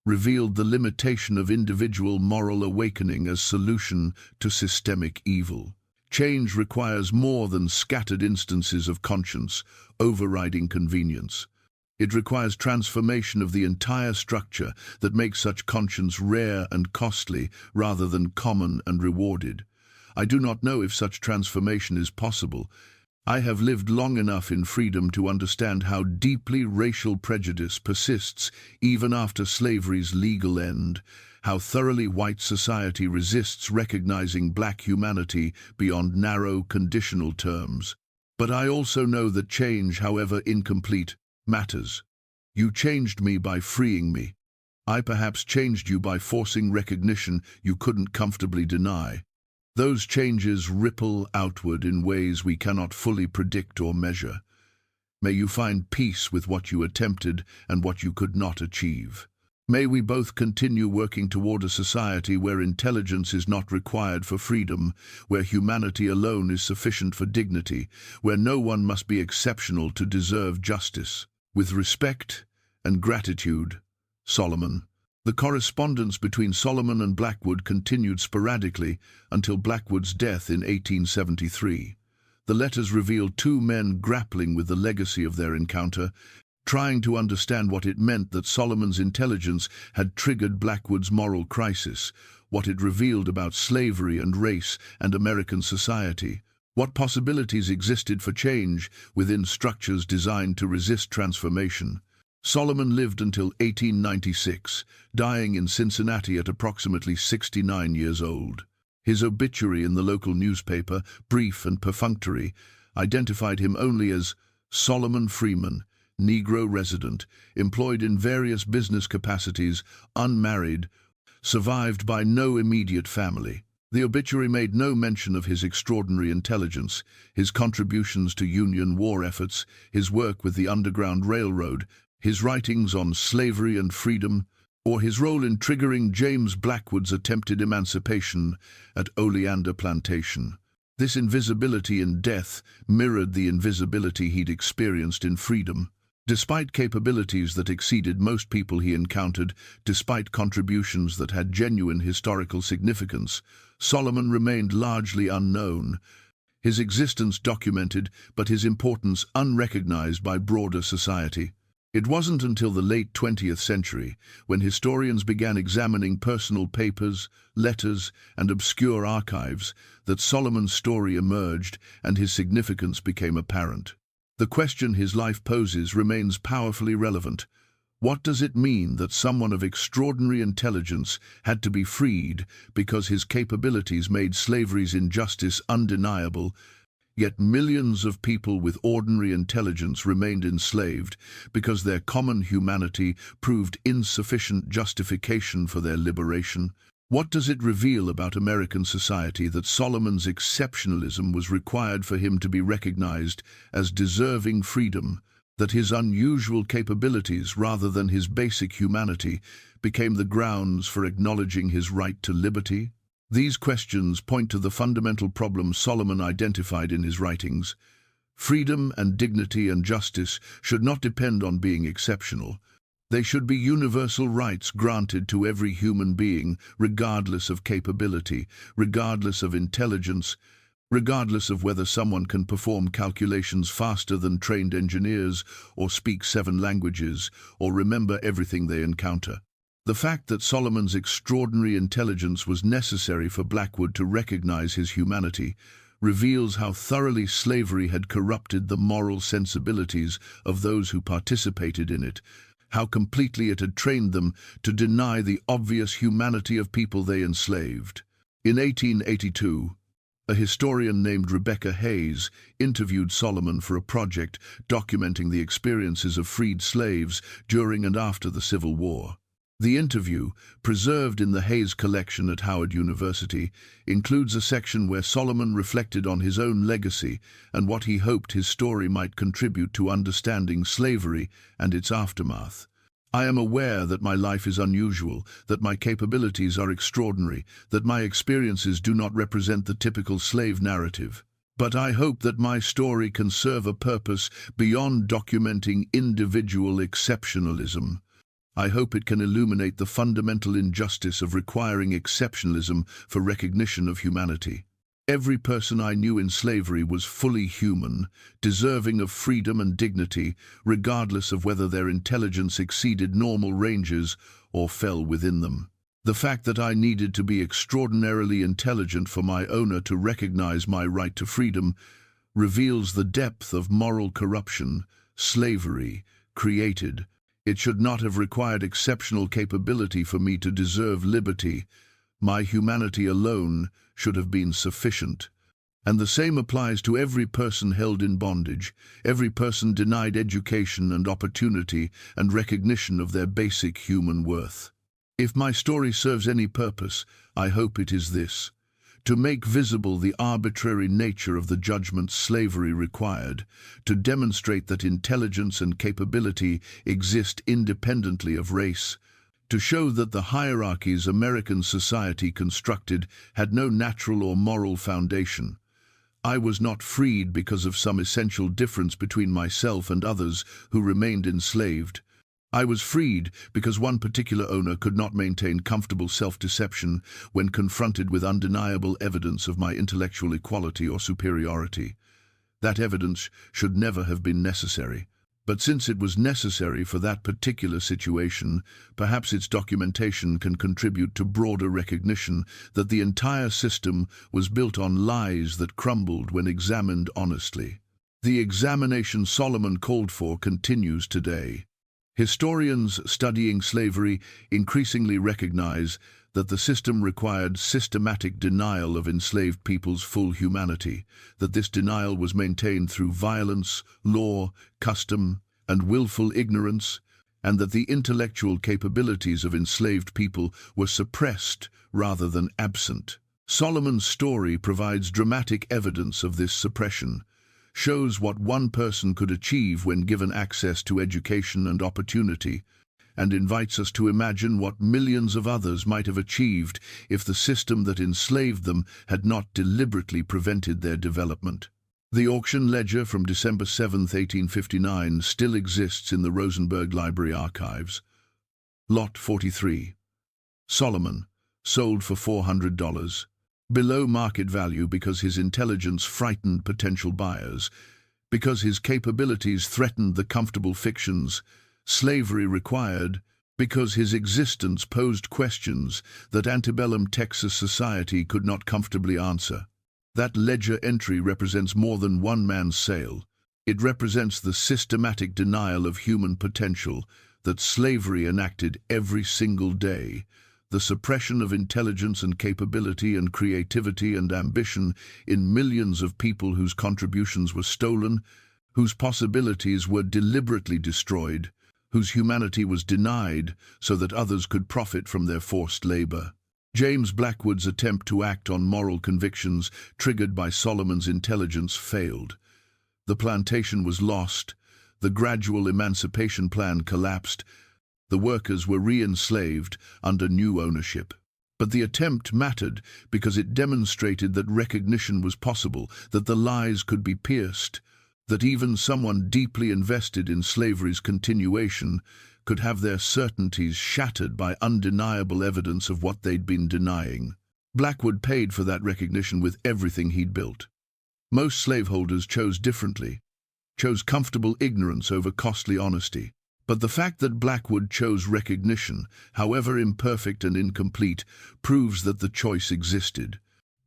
revealed the limitation of individual moral awakening as solution to systemic evil. Change requires more than scattered instances of conscience overriding convenience. It requires transformation of the entire structure that makes such conscience rare and costly rather than common and rewarded. I do not know if such transformation is possible. I have lived long enough in freedom to understand how deeply racial prejudice persists even after slavery's legal end, how thoroughly white society resists recognizing black humanity beyond narrow, conditional terms. But I also know that change, however incomplete, matters. You changed me by freeing me. I perhaps changed you by forcing recognition you couldn't comfortably deny. Those changes ripple outward in ways we cannot fully predict or measure. May you find peace with what you attempted and what you could not achieve. May we both continue working toward a society where intelligence is not required for freedom, where humanity alone is sufficient for dignity, where no one must be exceptional to deserve justice. With respect and gratitude, Solomon. The correspondence between Solomon and Blackwood continued sporadically until Blackwood's death in 1873. The letters revealed two men grappling with the legacy of their encounter, trying to understand what it meant that Solomon's intelligence had triggered Blackwood's moral crisis, what it revealed about slavery and race and American society, what possibilities existed for change within structures designed to resist transformation. Solomon lived until 1896, dying in Cincinnati at approximately 69 years old. His obituary in the local newspaper, brief and perfunctory, identified him only as Solomon Freeman, Negro resident, employed in various business capacities, unmarried, survived by no immediate family. The obituary made no mention of his extraordinary intelligence, his contributions to Union war efforts, his work with the Underground Railroad, his writings on slavery and freedom, or his role in triggering James Blackwood's attempted emancipation at Oleander Plantation. This invisibility in death mirrored the invisibility he'd experienced in freedom. Despite capabilities that exceeded most people he encountered, despite contributions that had genuine historical significance, Solomon remained largely unknown. His existence documented, but his importance unrecognized by broader society. It wasn't until the late 20th century, when historians began examining personal papers, letters, and obscure archives, that Solomon's story emerged and his significance became apparent. The question his life poses remains powerfully relevant. What does it mean that someone of extraordinary intelligence had to be freed because his capabilities made slavery's injustice undeniable, yet millions of people with ordinary intelligence remained enslaved because their common humanity proved insufficient justification for their liberation? What does it reveal about American society that Solomon's exceptionalism was required for him to be recognized as deserving freedom, that his unusual capabilities rather than his basic humanity became the grounds for acknowledging his right to liberty? These questions point to the fundamental problem Solomon identified in his writings. Freedom and dignity and justice should not depend on being exceptional. They should be universal rights granted to every human being, regardless of capability, regardless of intelligence, regardless of whether someone can perform calculations faster than trained engineers, or speak 7 languages, or remember everything they encounter. The fact that Solomon's extraordinary intelligence was necessary for Blackwood to recognize his humanity reveals how thoroughly slavery had corrupted the moral sensibilities of those who participated in it, how completely it had trained them to deny the obvious humanity of people they enslaved. In 1882, a historian named Rebecca Hayes interviewed Solomon for a project documenting the experiences of freed slaves during and after the Civil War. The interview, preserved in the Hayes collection at Howard University, includes a section where Solomon reflected on his own legacy and what he hoped his story might contribute to understanding slavery and its aftermath. I am aware that my life is unusual, that my capabilities are extraordinary, that my experiences do not represent the typical slave narrative. But I hope that my story can serve a purpose beyond documenting individual exceptionalism. I hope it can illuminate the fundamental injustice of requiring exceptionalism for recognition of humanity. Every person I knew in slavery was fully human, deserving of freedom and dignity, regardless of whether their intelligence exceeded normal ranges or fell within them. The fact that I needed to be extraordinarily intelligent for my owner to recognize my right to freedom reveals the depth of moral corruption slavery created. It should not have required exceptional capability for me to deserve liberty. My humanity alone should have been sufficient. And the same applies to every person held in bondage, every person denied education and opportunity and recognition of their basic human worth. If my story serves any purpose, I hope it is this: to make visible the arbitrary nature of the judgment slavery required, to demonstrate that intelligence and capability exist independently of race, to show that the hierarchies American society constructed had no natural or moral foundation. I was not freed because of some essential difference between myself and others who remained enslaved. I was freed because one particular owner could not maintain comfortable self-deception when confronted with undeniable evidence of my intellectual equality or superiority. That evidence should never have been necessary. But since it was necessary for that particular situation, perhaps its documentation can contribute to broader recognition that the entire system was built on lies that crumbled when examined honestly. The examination Solomon called for continues today. Historians studying slavery increasingly recognize that the system required systematic denial of enslaved people's full humanity, that this denial was maintained through violence, law, custom, and willful ignorance, and that the intellectual capabilities of enslaved people were suppressed rather than absent. Solomon's story provides dramatic evidence of this suppression, shows what one person could achieve when given access to education and opportunity, and invites us to imagine what millions of others might have achieved if the system that enslaved them had not deliberately prevented their development. The auction ledger from December 7, 1859 still exists in the Rosenberg Library archives. Lot 43. Solomon, sold for $400. Below market value because his intelligence frightened potential buyers, because his capabilities threatened the comfortable fictions slavery required, because his existence posed questions that antebellum Texas society could not comfortably answer. That ledger entry represents more than one man's sale. It represents the systematic denial of human potential that slavery enacted every single day, the suppression of intelligence and capability and creativity and ambition in millions of people whose contributions were stolen, whose possibilities were deliberately destroyed, whose humanity was denied so that others could profit from their forced labor. James Blackwood's attempt to act on moral convictions triggered by Solomon's intelligence failed. The plantation was lost, the gradual emancipation plan collapsed, the workers were re-enslaved under new ownership. But the attempt mattered because it demonstrated that recognition was possible, that the lies could be pierced, that even someone deeply invested in slavery's continuation could have their certainties shattered by undeniable evidence of what they'd been denying. Blackwood paid for that recognition with everything he'd built. Most slaveholders chose differently, chose comfortable ignorance over costly honesty. But the fact that Blackwood chose recognition, however imperfect and incomplete, proves that the choice existed.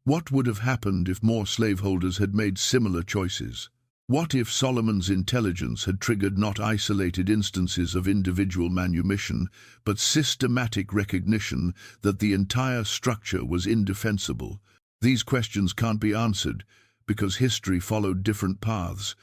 What would have happened if more slaveholders had made similar choices? What if Solomon's intelligence had triggered not isolated instances of individual manumission, but systematic recognition that the entire structure was indefensible? These questions can't be answered because history followed different paths,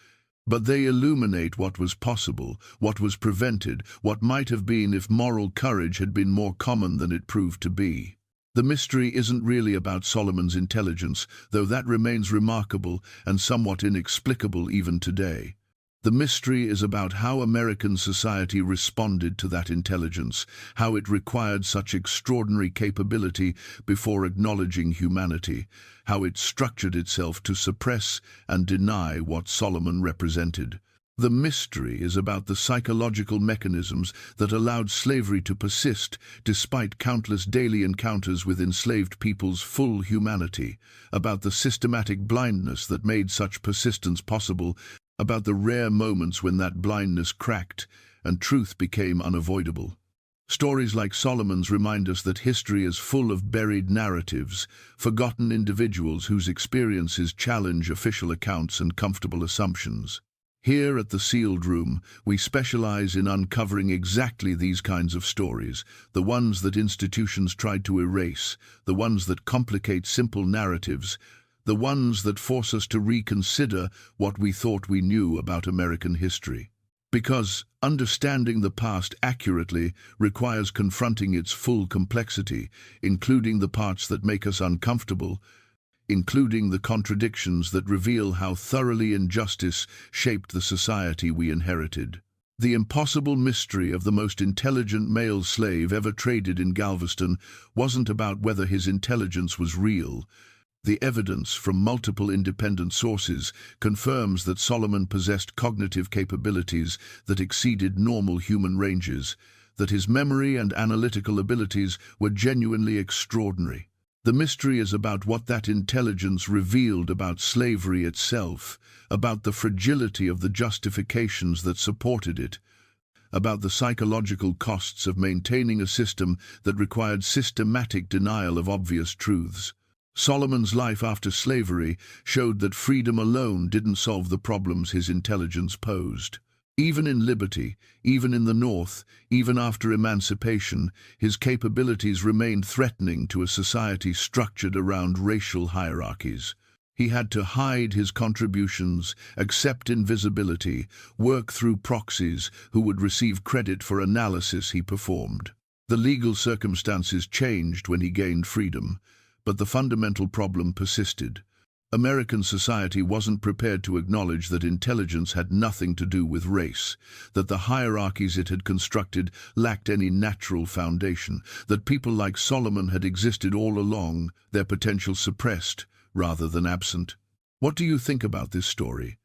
but they illuminate what was possible, what was prevented, what might have been if moral courage had been more common than it proved to be. The mystery isn't really about Solomon's intelligence, though that remains remarkable and somewhat inexplicable even today. The mystery is about how American society responded to that intelligence, how it required such extraordinary capability before acknowledging humanity, how it structured itself to suppress and deny what Solomon represented. The mystery is about the psychological mechanisms that allowed slavery to persist despite countless daily encounters with enslaved people's full humanity, about the systematic blindness that made such persistence possible, about the rare moments when that blindness cracked and truth became unavoidable. Stories like Solomon's remind us that history is full of buried narratives, forgotten individuals whose experiences challenge official accounts and comfortable assumptions. Here at the Sealed Room, we specialize in uncovering exactly these kinds of stories, the ones that institutions tried to erase, the ones that complicate simple narratives, the ones that force us to reconsider what we thought we knew about American history. Because understanding the past accurately requires confronting its full complexity, including the parts that make us uncomfortable, including the contradictions that reveal how thoroughly injustice shaped the society we inherited. The impossible mystery of the most intelligent male slave ever traded in Galveston wasn't about whether his intelligence was real. The evidence from multiple independent sources confirms that Solomon possessed cognitive capabilities that exceeded normal human ranges, that his memory and analytical abilities were genuinely extraordinary. The mystery is about what that intelligence revealed about slavery itself, about the fragility of the justifications that supported it, about the psychological costs of maintaining a system that required systematic denial of obvious truths. Solomon's life after slavery showed that freedom alone didn't solve the problems his intelligence posed. Even in liberty, even in the North, even after emancipation, his capabilities remained threatening to a society structured around racial hierarchies. He had to hide his contributions, accept invisibility, work through proxies who would receive credit for analysis he performed. The legal circumstances changed when he gained freedom, but the fundamental problem persisted. American society wasn't prepared to acknowledge that intelligence had nothing to do with race, that the hierarchies it had constructed lacked any natural foundation, that people like Solomon had existed all along, their potential suppressed rather than absent. What do you think about this story?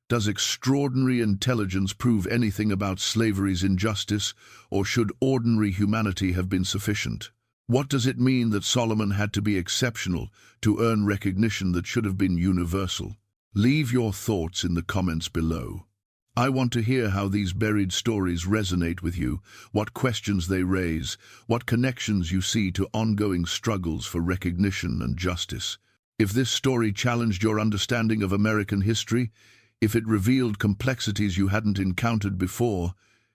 Does extraordinary intelligence prove anything about slavery's injustice, or should ordinary humanity have been sufficient? What does it mean that Solomon had to be exceptional to earn recognition that should have been universal? Leave your thoughts in the comments below. I want to hear how these buried stories resonate with you, what questions they raise, what connections you see to ongoing struggles for recognition and justice. If this story challenged your understanding of American history, if it revealed complexities you hadn't encountered before,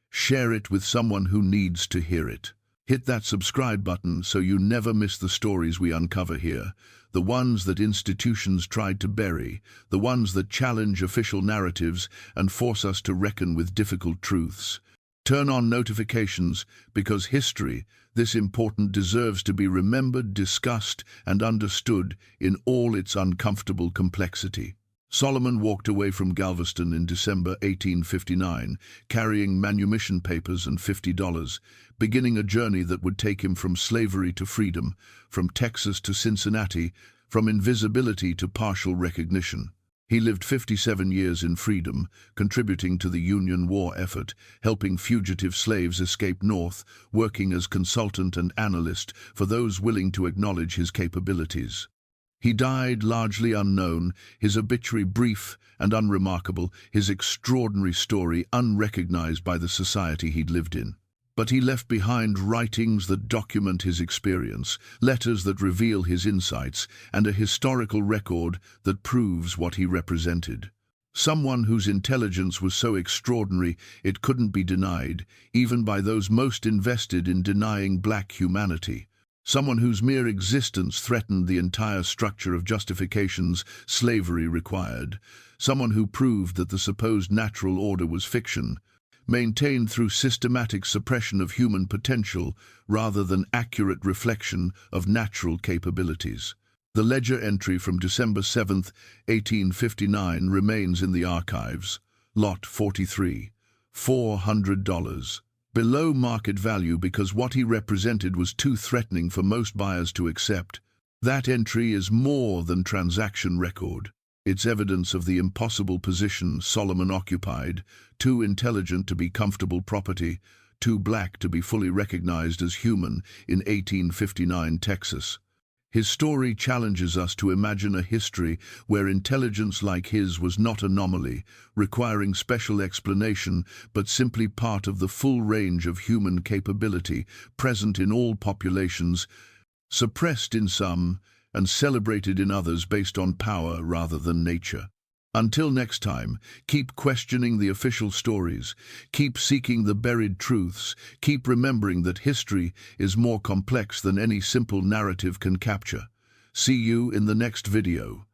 share it with someone who needs to hear it. Hit that subscribe button so you never miss the stories we uncover here, the ones that institutions tried to bury, the ones that challenge official narratives and force us to reckon with difficult truths. Turn on notifications because history, this important, deserves to be remembered, discussed, and understood in all its uncomfortable complexity. Solomon walked away from Galveston in December 1859, carrying manumission papers and $50, beginning a journey that would take him from slavery to freedom, from Texas to Cincinnati, from invisibility to partial recognition. He lived 57 years in freedom, contributing to the Union war effort, helping fugitive slaves escape north, working as consultant and analyst for those willing to acknowledge his capabilities. He died largely unknown, his obituary brief and unremarkable, his extraordinary story unrecognized by the society he'd lived in. But he left behind writings that document his experience, letters that reveal his insights, and a historical record that proves what he represented. Someone whose intelligence was so extraordinary it couldn't be denied, even by those most invested in denying black humanity. Someone whose mere existence threatened the entire structure of justifications slavery required. Someone who proved that the supposed natural order was fiction, maintained through systematic suppression of human potential rather than accurate reflection of natural capabilities. The ledger entry from December 7, 1859 remains in the archives. Lot 43, $400. Below market value because what he represented was too threatening for most buyers to accept. That entry is more than transaction record. It's evidence of the impossible position Solomon occupied, too intelligent to be comfortable property, too black to be fully recognized as human in 1859 Texas. His story challenges us to imagine a history where intelligence like his was not anomaly, requiring special explanation, but simply part of the full range of human capability present in all populations, suppressed in some and celebrated in others based on power rather than nature. Until next time, keep questioning the official stories, keep seeking the buried truths, keep remembering that history is more complex than any simple narrative can capture. See you in the next video.